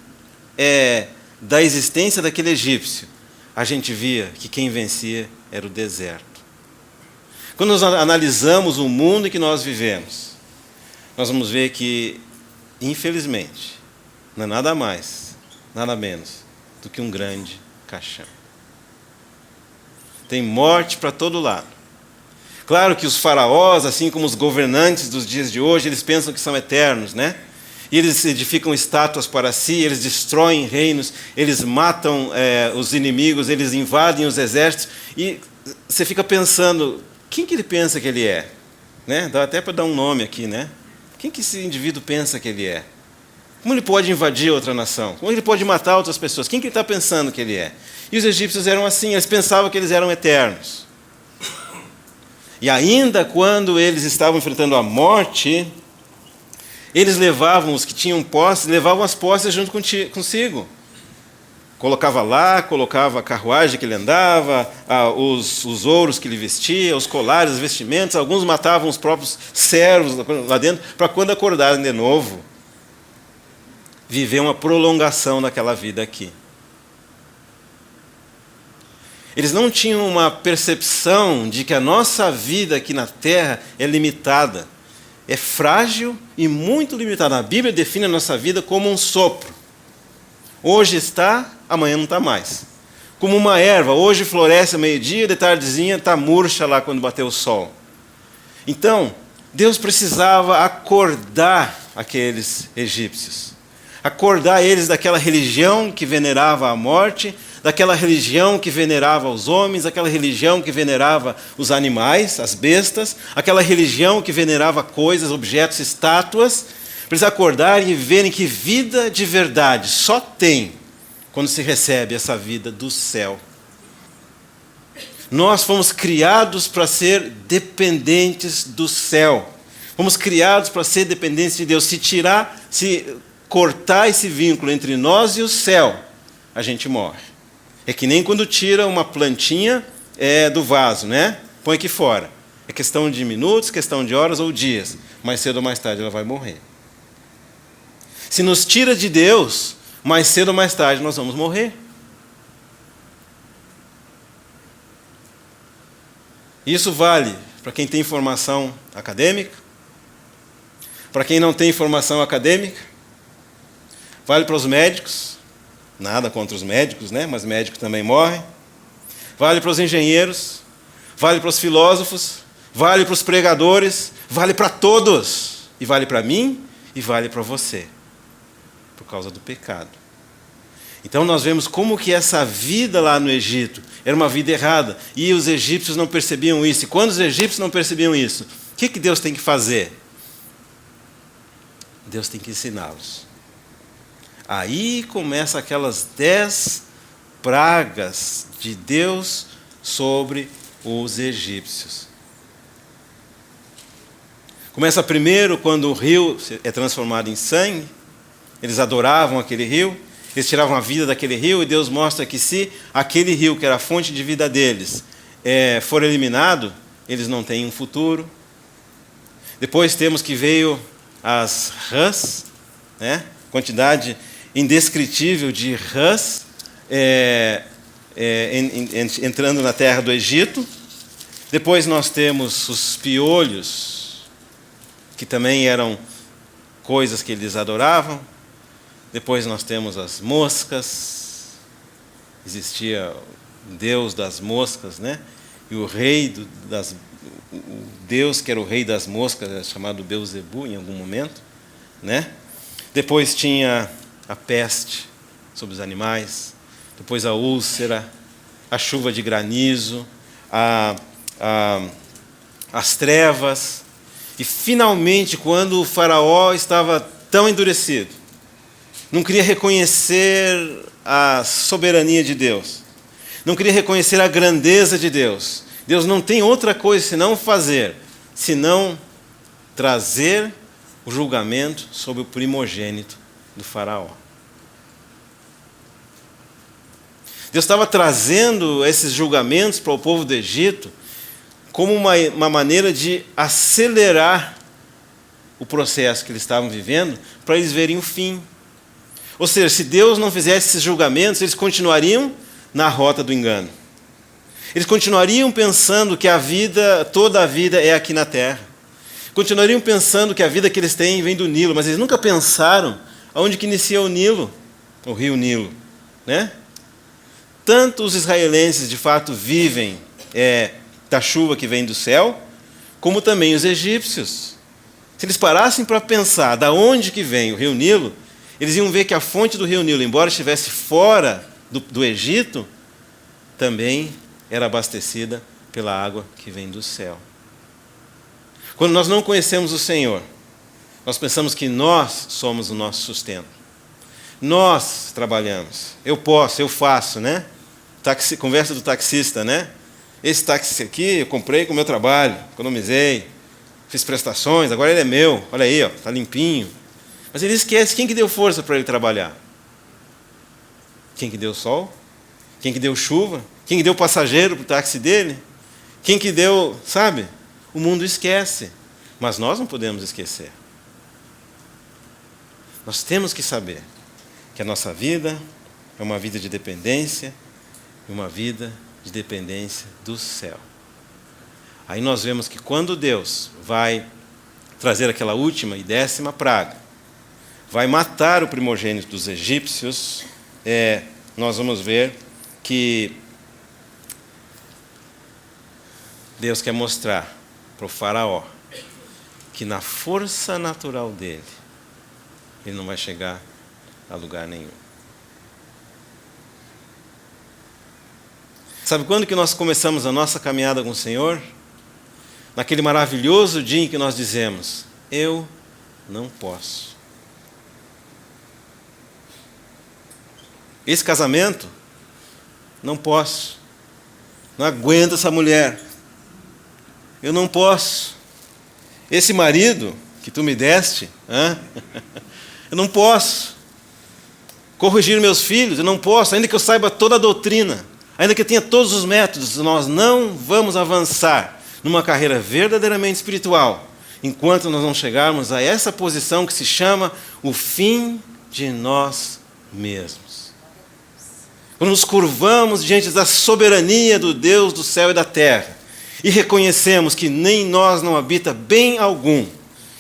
da existência daquele egípcio, a gente via que quem vencia era o deserto. Quando nós analisamos o mundo em que nós vivemos, nós vamos ver que, infelizmente, não é nada mais, nada menos do que um grande caixão. Tem morte para todo lado. Claro que os faraós, assim como os governantes dos dias de hoje, eles pensam que são eternos, né? E eles edificam estátuas para si, eles destroem reinos, eles matam os inimigos, eles invadem os exércitos. E você fica pensando, quem que ele pensa que ele é? Né? Dá até para dar um nome aqui, né? Quem que esse indivíduo pensa que ele é? Como ele pode invadir outra nação? Como ele pode matar outras pessoas? Quem que ele está pensando que ele é? E os egípcios eram assim, eles pensavam que eles eram eternos. E ainda quando eles estavam enfrentando a morte, eles levavam, os que tinham posses, levavam as posses junto consigo. Colocava lá, colocava a carruagem que ele andava, os ouros que ele vestia, os colares, os vestimentos. Alguns matavam os próprios servos lá dentro, para quando acordarem de novo, viver uma prolongação daquela vida aqui. Eles não tinham uma percepção de que a nossa vida aqui na Terra é limitada, é frágil e muito limitada. A Bíblia define a nossa vida como um sopro. Hoje está, amanhã não está mais. Como uma erva, hoje floresce ao meio-dia, de tardezinha está murcha lá quando bater o sol. Então, Deus precisava acordar aqueles egípcios. Acordar eles daquela religião que venerava a morte, daquela religião que venerava os homens, aquela religião que venerava os animais, as bestas, aquela religião que venerava coisas, objetos, estátuas, para eles acordarem e verem que vida de verdade só tem quando se recebe essa vida do céu. Nós fomos criados para ser dependentes do céu. Fomos criados para ser dependentes de Deus. Se cortar esse vínculo entre nós e o céu, a gente morre. É que nem quando tira uma plantinha do vaso, né? Põe aqui fora. É questão de minutos, questão de horas ou dias. Mais cedo ou mais tarde ela vai morrer. Se nos tira de Deus, mais cedo ou mais tarde nós vamos morrer. Isso vale para quem tem formação acadêmica, para quem não tem formação acadêmica, Vale para os médicos, nada contra os médicos, né? Mas médico também morre. Vale para os engenheiros, vale para os filósofos, vale para os pregadores, vale para todos. E vale para mim e vale para você, por causa do pecado. Então nós vemos como que essa vida lá no Egito era uma vida errada. E os egípcios não percebiam isso. E quando os egípcios não percebiam isso, o que Deus tem que fazer? Deus tem que ensiná-los. Aí começa aquelas 10 pragas de Deus sobre os egípcios. Começa primeiro quando o rio é transformado em sangue. Eles adoravam aquele rio. Eles tiravam a vida daquele rio, e Deus mostra que se aquele rio, que era a fonte de vida deles, for eliminado, eles não têm um futuro. Depois temos que veio as rãs, né? Quantidade indescritível de rãs entrando na terra do Egito. Depois nós temos os piolhos, que também eram coisas que eles adoravam. Depois nós temos as moscas. Existia o Deus das moscas, né? E o rei o Deus que era o rei das moscas, era chamado Beuzebu em algum momento, né? Depois tinha a peste sobre os animais. Depois a úlcera, a chuva de granizo, as trevas. E finalmente, quando o faraó estava tão endurecido, não queria reconhecer a soberania de Deus, não queria reconhecer a grandeza de Deus. Deus não tem outra coisa senão trazer o julgamento sobre o primogênito do faraó. Deus estava trazendo esses julgamentos para o povo do Egito como uma maneira de acelerar o processo que eles estavam vivendo, para eles verem o fim. Ou seja, se Deus não fizesse esses julgamentos, eles continuariam na rota do engano. Eles continuariam pensando que toda a vida é aqui na terra. Continuariam pensando que a vida que eles têm vem do Nilo, mas eles nunca pensaram aonde que inicia o Nilo, o rio Nilo, né? Tanto os israelenses, de fato, vivem da chuva que vem do céu, como também os egípcios. Se eles parassem para pensar da onde que vem o rio Nilo, eles iam ver que a fonte do rio Nilo, embora estivesse fora do Egito, também era abastecida pela água que vem do céu. Quando nós não conhecemos o Senhor, nós pensamos que nós somos o nosso sustento. Nós trabalhamos. Eu posso, eu faço, né? Conversa do taxista, né? Esse táxi aqui eu comprei com o meu trabalho, economizei, fiz prestações, agora ele é meu. Olha aí, está limpinho. Mas ele esquece quem que deu força para ele trabalhar. Quem que deu sol? Quem que deu chuva? Quem que deu passageiro para o táxi dele? Quem que deu, sabe? O mundo esquece, mas nós não podemos esquecer. Nós temos que saber que a nossa vida é uma vida de dependência, e uma vida de dependência do céu. Aí nós vemos que quando Deus vai trazer aquela última e 10ª praga, vai matar o primogênito dos egípcios, nós vamos ver que Deus quer mostrar para o faraó que na força natural dele, ele não vai chegar a lugar nenhum. Sabe quando que nós começamos a nossa caminhada com o Senhor? Naquele maravilhoso dia em que nós dizemos: eu não posso. Esse casamento, não posso. Não aguento essa mulher. Eu não posso. Esse marido que tu me deste, eu não posso. Corrigir meus filhos, eu não posso, ainda que eu saiba toda a doutrina, ainda que eu tenha todos os métodos, nós não vamos avançar numa carreira verdadeiramente espiritual, enquanto nós não chegarmos a essa posição que se chama o fim de nós mesmos. Quando nos curvamos diante da soberania do Deus do céu e da terra, e reconhecemos que nem nós não habita bem algum,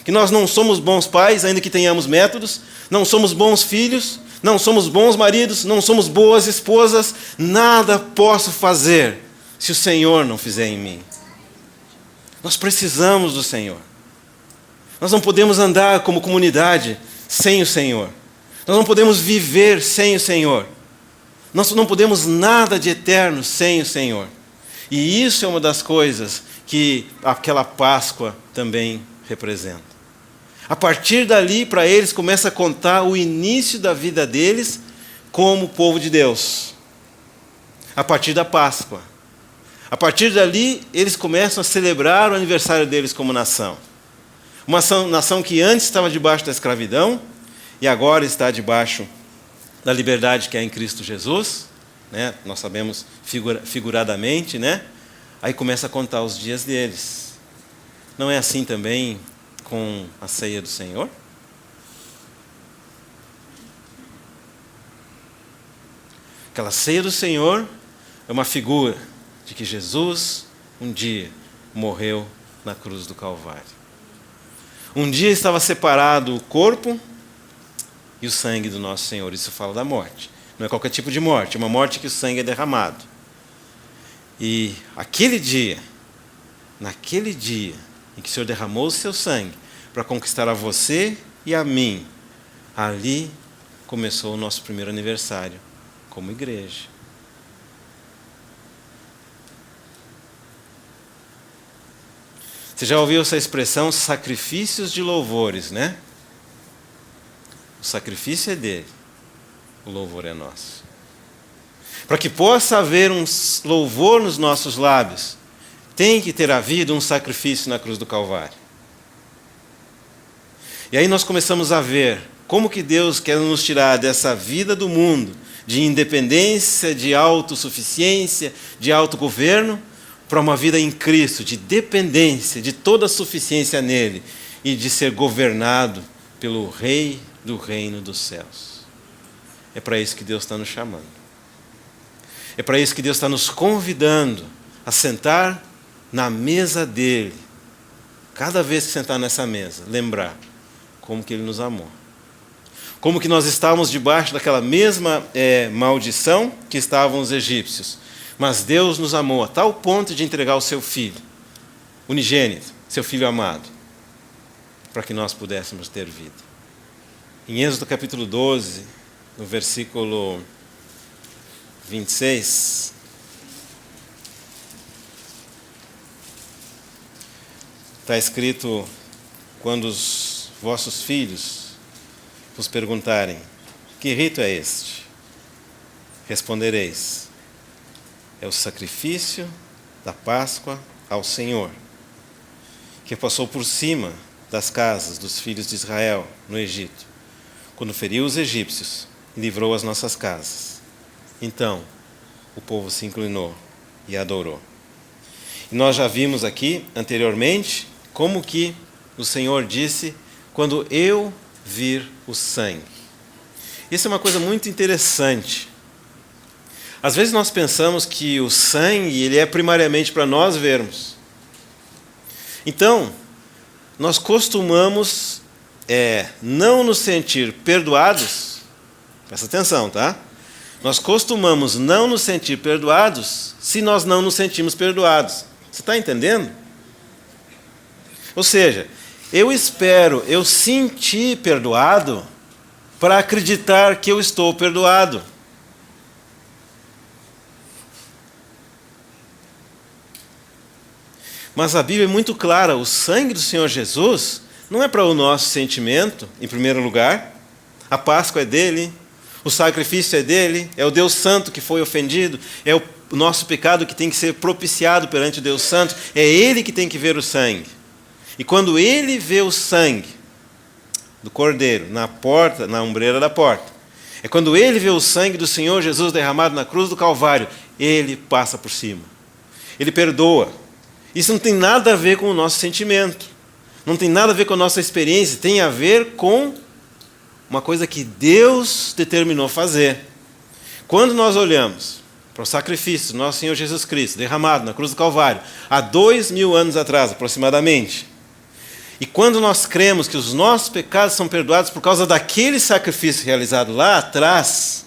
que nós não somos bons pais, ainda que tenhamos métodos, não somos bons filhos, não somos bons maridos, não somos boas esposas, nada posso fazer se o Senhor não fizer em mim. Nós precisamos do Senhor. Nós não podemos andar como comunidade sem o Senhor. Nós não podemos viver sem o Senhor. Nós não podemos nada de eterno sem o Senhor. E isso é uma das coisas que aquela Páscoa também representa. A partir dali, para eles, começa a contar o início da vida deles como povo de Deus. A partir da Páscoa. A partir dali, eles começam a celebrar o aniversário deles como nação. Uma nação que antes estava debaixo da escravidão e agora está debaixo da liberdade que é em Cristo Jesus, né? Nós sabemos figuradamente, né? Aí começa a contar os dias deles. Não é assim também com a ceia do Senhor? Aquela ceia do Senhor é uma figura de que Jesus um dia morreu na cruz do Calvário. Um dia estava separado o corpo e o sangue do nosso Senhor. Isso fala da morte. Não é qualquer tipo de morte, é uma morte que o sangue é derramado. E naquele dia em que o Senhor derramou o seu sangue para conquistar a você e a mim, ali começou o nosso primeiro aniversário como igreja. Você já ouviu essa expressão, sacrifícios de louvores, né? O sacrifício é dele, o louvor é nosso. Para que possa haver um louvor nos nossos lábios, tem que ter havido um sacrifício na cruz do Calvário. E aí nós começamos a ver como que Deus quer nos tirar dessa vida do mundo, de independência, de autossuficiência, de autogoverno, para uma vida em Cristo, de dependência, de toda a suficiência nele, e de ser governado pelo Rei do reino dos céus. É para isso que Deus está nos chamando. É para isso que Deus está nos convidando a sentar na mesa dele. Cada vez que sentar nessa mesa, lembrar como que ele nos amou. Como que nós estávamos debaixo daquela mesma maldição que estavam os egípcios. Mas Deus nos amou a tal ponto de entregar o seu Filho, unigênito, seu Filho amado, para que nós pudéssemos ter vida. Em Êxodo capítulo 12, no versículo 26, está escrito: quando os vossos filhos vos perguntarem, que rito é este? Respondereis: é o sacrifício da Páscoa ao Senhor, que passou por cima das casas dos filhos de Israel no Egito, quando feriu os egípcios e livrou as nossas casas. Então, o povo se inclinou e adorou. E nós já vimos aqui, anteriormente, como que o Senhor disse, quando eu vir o sangue. Isso é uma coisa muito interessante. Às vezes nós pensamos que o sangue ele é primariamente para nós vermos. Então, nós costumamos não nos sentir perdoados. Presta atenção, tá? Nós costumamos não nos sentir perdoados se nós não nos sentimos perdoados. Você está entendendo? Ou seja, eu espero eu sentir perdoado para acreditar que eu estou perdoado. Mas a Bíblia é muito clara, o sangue do Senhor Jesus não é para o nosso sentimento, em primeiro lugar. A Páscoa é dele, o sacrifício é dele, é o Deus Santo que foi ofendido, é o nosso pecado que tem que ser propiciado perante o Deus Santo, é ele que tem que ver o sangue. E quando ele vê o sangue do Cordeiro na porta, na ombreira da porta, é quando ele vê o sangue do Senhor Jesus derramado na cruz do Calvário, ele passa por cima. Ele perdoa. Isso não tem nada a ver com o nosso sentimento, não tem nada a ver com a nossa experiência, tem a ver com uma coisa que Deus determinou fazer. Quando nós olhamos para o sacrifício do nosso Senhor Jesus Cristo, derramado na cruz do Calvário, há 2000 anos atrás, aproximadamente, E quando nós cremos que os nossos pecados são perdoados por causa daquele sacrifício realizado lá atrás,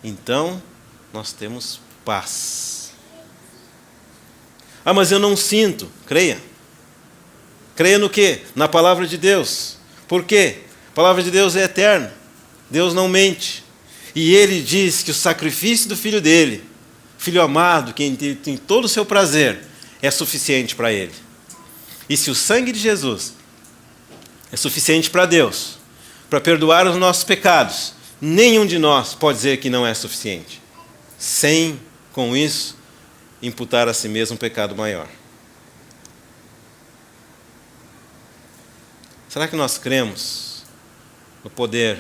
então nós temos paz. Ah, mas eu não sinto. Creia. Creia no quê? Na palavra de Deus. Por quê? A palavra de Deus é eterna. Deus não mente. E Ele diz que o sacrifício do Filho dele, Filho amado, que tem todo o seu prazer, é suficiente para Ele. E se o sangue de Jesus é suficiente para Deus, para perdoar os nossos pecados, nenhum de nós pode dizer que não é suficiente, sem, com isso, imputar a si mesmo um pecado maior. Será que nós cremos no poder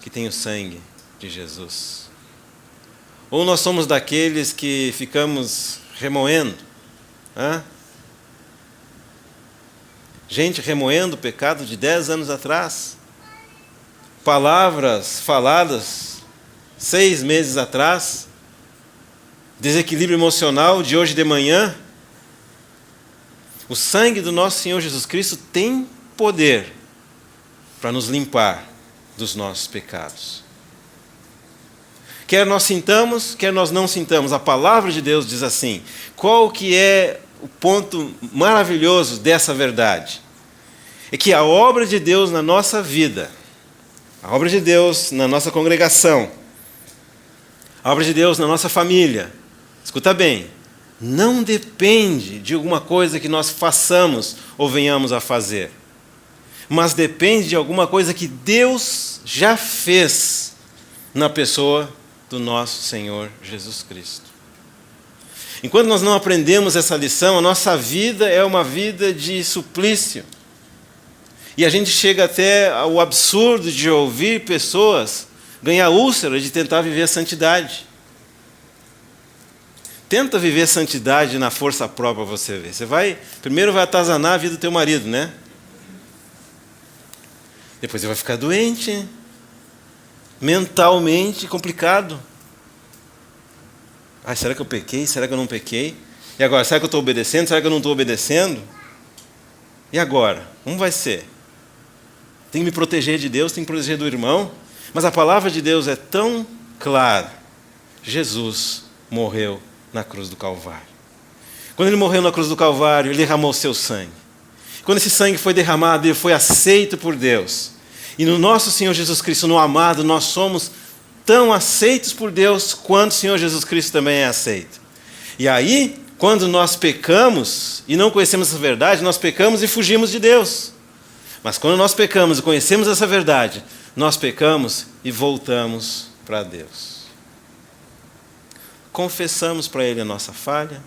que tem o sangue de Jesus? Ou nós somos daqueles que ficamos remoendo? Gente remoendo o pecado de 10 anos atrás. Palavras faladas 6 meses atrás. Desequilíbrio emocional de hoje de manhã. O sangue do nosso Senhor Jesus Cristo tem poder para nos limpar dos nossos pecados. Quer nós sintamos, quer nós não sintamos, a palavra de Deus diz assim. Qual que é o ponto maravilhoso dessa verdade? É que a obra de Deus na nossa vida, a obra de Deus na nossa congregação, a obra de Deus na nossa família, escuta bem, não depende de alguma coisa que nós façamos ou venhamos a fazer, mas depende de alguma coisa que Deus já fez na pessoa do nosso Senhor Jesus Cristo. Enquanto nós não aprendemos essa lição, a nossa vida é uma vida de suplício. E a gente chega até ao absurdo de ouvir pessoas ganhar úlcera de tentar viver a santidade. Tenta viver a santidade na força própria, você ver. Primeiro vai atazanar a vida do teu marido, né? Depois ele vai ficar doente, mentalmente complicado. Será que eu pequei? Será que eu não pequei? E agora, será que eu estou obedecendo? Será que eu não estou obedecendo? E agora? Como vai ser? Tem que me proteger de Deus, tem que proteger do irmão. Mas a palavra de Deus é tão clara. Jesus morreu na cruz do Calvário. Quando Ele morreu na cruz do Calvário, Ele derramou o seu sangue. Quando esse sangue foi derramado, ele foi aceito por Deus. E no nosso Senhor Jesus Cristo, no amado, nós somos tão aceitos por Deus quanto o Senhor Jesus Cristo também é aceito. E aí, quando nós pecamos e não conhecemos essa verdade, nós pecamos e fugimos de Deus. Mas quando nós pecamos e conhecemos essa verdade, nós pecamos e voltamos para Deus. Confessamos para Ele a nossa falha,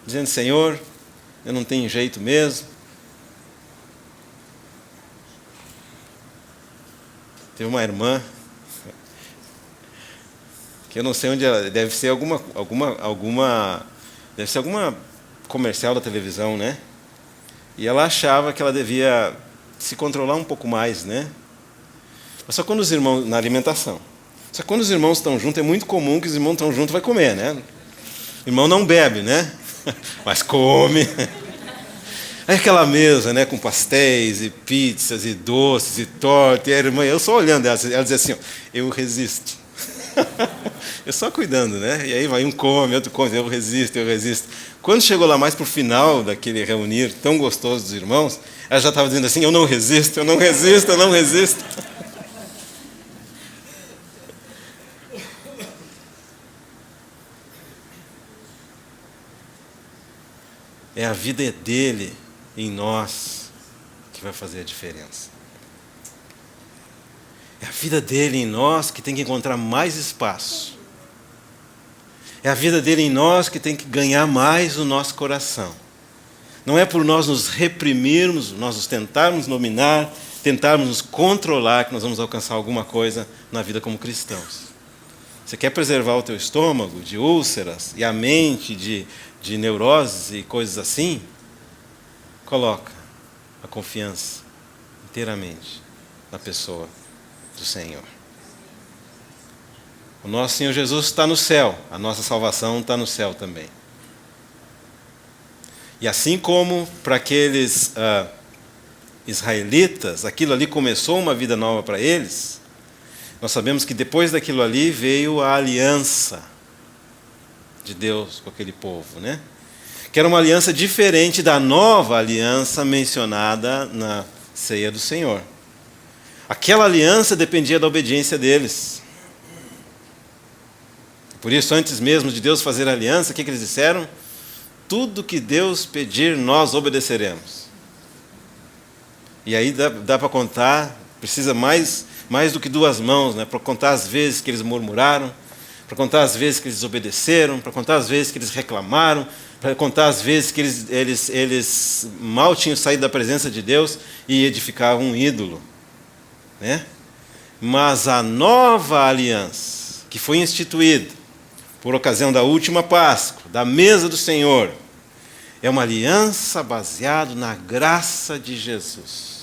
dizendo: Senhor, eu não tenho jeito mesmo. Teve uma irmã, que eu não sei onde ela... Deve ser alguma comercial da televisão, né? E ela achava que ela devia se controlar um pouco mais, né? Mas só quando os irmãos... Na alimentação. Só que quando os irmãos estão juntos, é muito comum que os irmãos estão juntos e vai comer, né? O irmão não bebe, né? Mas come. Aí aquela mesa, né, com pastéis e pizzas e doces e torta. E a irmã, eu só olhando ela dizia assim: eu resisto. Eu só cuidando, né? E aí vai um come, outro come, eu resisto. Quando chegou lá mais para o final daquele reunir tão gostoso dos irmãos, ela já estava dizendo assim: eu não resisto. É a vida dele em nós que vai fazer a diferença. É a vida dele em nós que tem que encontrar mais espaço. É a vida dele em nós que tem que ganhar mais o nosso coração. Não é por nós nos reprimirmos, nós nos tentarmos dominar, tentarmos nos controlar, que nós vamos alcançar alguma coisa na vida como cristãos. Você quer preservar o teu estômago de úlceras e a mente de neuroses e coisas assim? Coloca a confiança inteiramente na pessoa do Senhor. O nosso Senhor Jesus está no céu, a nossa salvação está no céu também. E assim como para aqueles israelitas, aquilo ali começou uma vida nova para eles, nós sabemos que depois daquilo ali veio a aliança de Deus com aquele povo, né? Que era uma aliança diferente da nova aliança mencionada na ceia do Senhor. Aquela aliança dependia da obediência deles. Por isso, antes mesmo de Deus fazer a aliança, o que eles disseram? Tudo que Deus pedir, nós obedeceremos. E aí dá para contar, precisa mais do que duas mãos, né? Para contar as vezes que eles murmuraram, para contar as vezes que eles desobedeceram, para contar as vezes que eles reclamaram, para contar as vezes que eles mal tinham saído da presença de Deus e edificavam um ídolo, né? Mas a nova aliança, que foi instituída por ocasião da última Páscoa, da mesa do Senhor, é uma aliança baseada na graça de Jesus.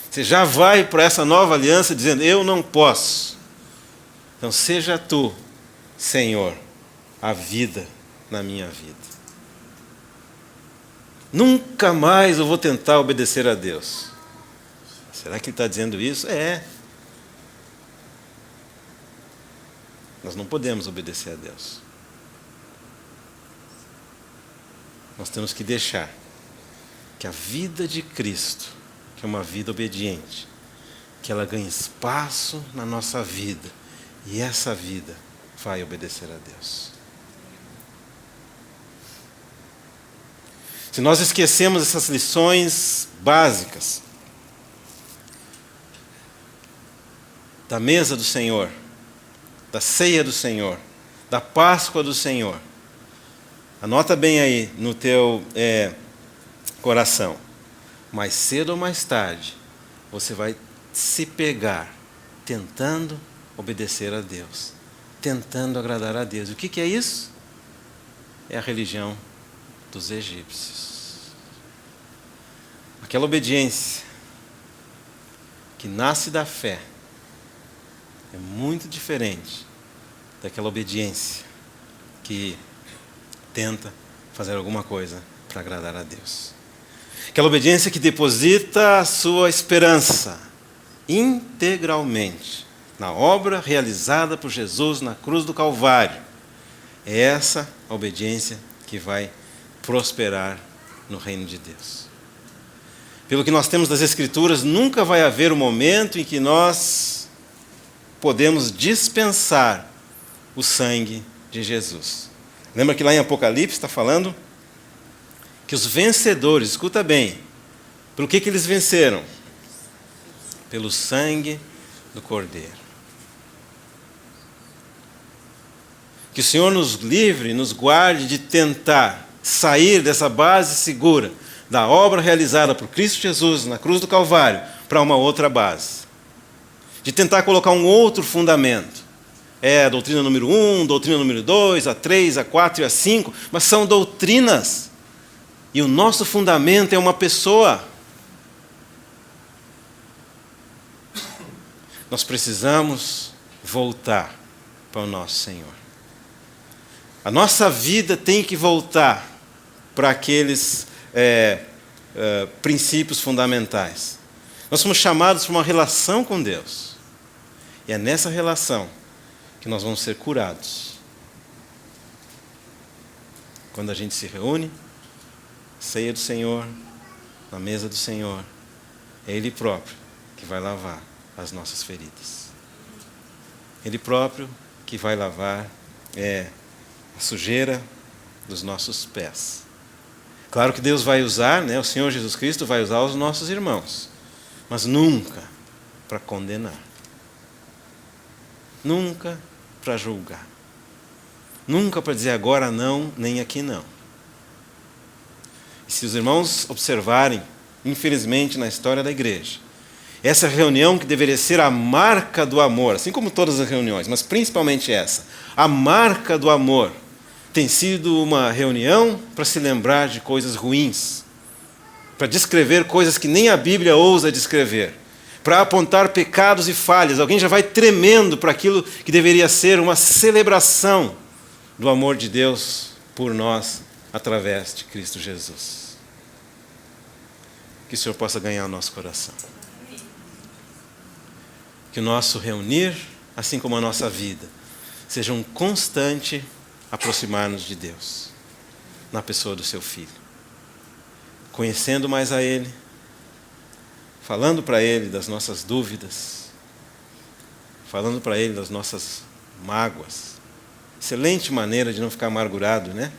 Você já vai para essa nova aliança dizendo, eu não posso. Então seja tu, Senhor, a vida na minha vida. Nunca mais eu vou tentar obedecer a Deus. Será que ele está dizendo isso? É. Nós não podemos obedecer a Deus. Nós temos que deixar que a vida de Cristo, que é uma vida obediente, que ela ganhe espaço na nossa vida, e essa vida vai obedecer a Deus. Se nós esquecemos essas lições básicas da mesa do Senhor, da ceia do Senhor, da Páscoa do Senhor, anota bem aí no teu coração. Mais cedo ou mais tarde, você vai se pegar tentando obedecer a Deus, tentando agradar a Deus. O que é isso? É a religião dos egípcios. Aquela obediência que nasce da fé é muito diferente daquela obediência que tenta fazer alguma coisa para agradar a Deus. Aquela obediência que deposita a sua esperança integralmente na obra realizada por Jesus na cruz do Calvário. É essa a obediência que vai prosperar no reino de Deus. Pelo que nós temos das Escrituras, nunca vai haver um momento em que nós podemos dispensar o sangue de Jesus. Lembra que lá em Apocalipse está falando que os vencedores, escuta bem, pelo que eles venceram? Pelo sangue do Cordeiro. Que o Senhor nos livre, nos guarde de tentar sair dessa base segura da obra realizada por Cristo Jesus na cruz do Calvário para uma outra base. De tentar colocar um outro fundamento. É a doutrina número 1, doutrina número 2, a 3, a 4 e a 5, mas são doutrinas. E o nosso fundamento é uma pessoa. Nós precisamos voltar para o nosso Senhor. A nossa vida tem que voltar para aqueles princípios fundamentais. Nós somos chamados para uma relação com Deus. E é nessa relação que nós vamos ser curados. Quando a gente se reúne, ceia do Senhor, na mesa do Senhor, é Ele próprio que vai lavar as nossas feridas. Ele próprio que vai lavar a sujeira dos nossos pés. Claro que Deus vai usar, o Senhor Jesus Cristo vai usar os nossos irmãos, mas nunca para condenar. Nunca para julgar. Nunca para dizer agora não, nem aqui não. E se os irmãos observarem, infelizmente na história da igreja, essa reunião que deveria ser a marca do amor, assim como todas as reuniões, mas principalmente essa, a marca do amor, tem sido uma reunião para se lembrar de coisas ruins, para descrever coisas que nem a Bíblia ousa descrever, para apontar pecados e falhas. Alguém já vai tremendo para aquilo que deveria ser uma celebração do amor de Deus por nós através de Cristo Jesus. Que o Senhor possa ganhar o nosso coração. Que o nosso reunir, assim como a nossa vida, seja um constante aproximar-nos de Deus, na pessoa do seu Filho. Conhecendo mais a Ele, falando para Ele das nossas dúvidas, falando para Ele das nossas mágoas. Excelente maneira de não ficar amargurado, né?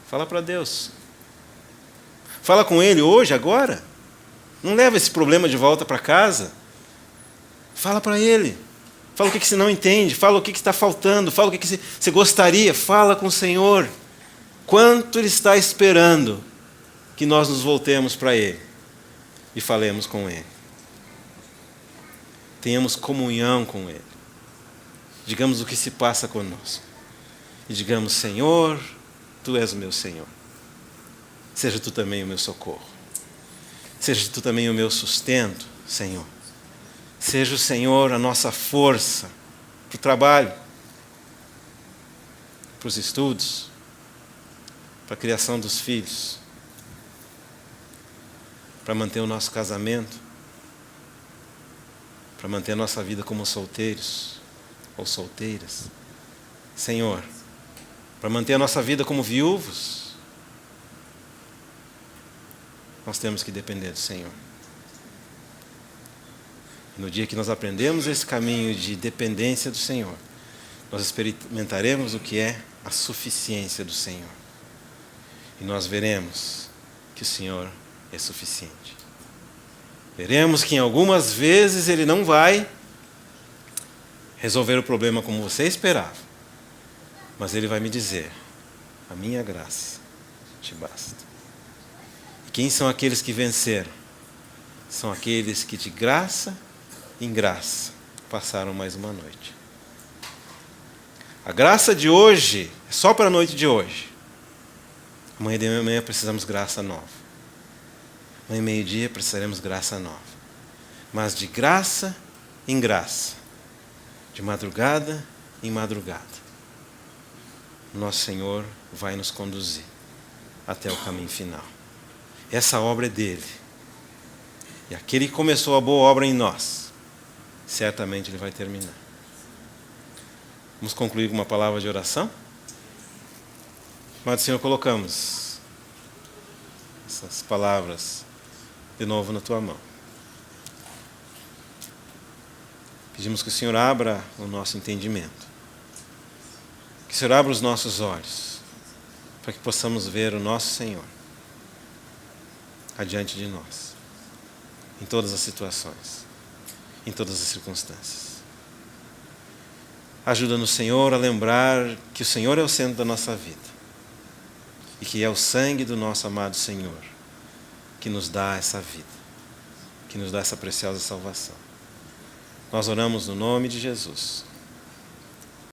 Fala para Deus. Fala com Ele hoje, agora. Não leva esse problema de volta para casa. Fala para Ele. Fala o que você não entende. Fala o que está faltando. Fala o que você gostaria. Fala com o Senhor. Quanto Ele está esperando que nós nos voltemos para Ele e falemos com Ele. Tenhamos comunhão com Ele. Digamos o que se passa conosco. E digamos, Senhor, Tu és o meu Senhor. Seja Tu também o meu socorro. Seja Tu também o meu sustento, Senhor. Seja o Senhor a nossa força para o trabalho, para os estudos, para a criação dos filhos, para manter o nosso casamento, para manter a nossa vida como solteiros ou solteiras. Senhor, para manter a nossa vida como viúvos, nós temos que depender do Senhor. No dia que nós aprendemos esse caminho de dependência do Senhor, nós experimentaremos o que é a suficiência do Senhor. E nós veremos que o Senhor é suficiente. Veremos que em algumas vezes Ele não vai resolver o problema como você esperava, mas Ele vai me dizer, a minha graça te basta. E quem são aqueles que venceram? São aqueles que de graça em graça passaram mais uma noite. A graça de hoje é só para a noite de hoje. Amanhã de manhã precisamos graça nova. Amanhã meio-dia precisaremos graça nova. Mas de graça em graça, de madrugada em madrugada, nosso Senhor vai nos conduzir até o caminho final. Essa obra é dele. E aquele que começou a boa obra em nós, certamente Ele vai terminar. Vamos concluir com uma palavra de oração? Mas, Senhor, colocamos essas palavras de novo na Tua mão. Pedimos que o Senhor abra o nosso entendimento. Que o Senhor abra os nossos olhos, para que possamos ver o nosso Senhor adiante de nós, em todas as situações, em todas as circunstâncias. Ajuda-nos, Senhor, a lembrar que o Senhor é o centro da nossa vida e que é o sangue do nosso amado Senhor que nos dá essa vida, que nos dá essa preciosa salvação. Nós oramos no nome de Jesus.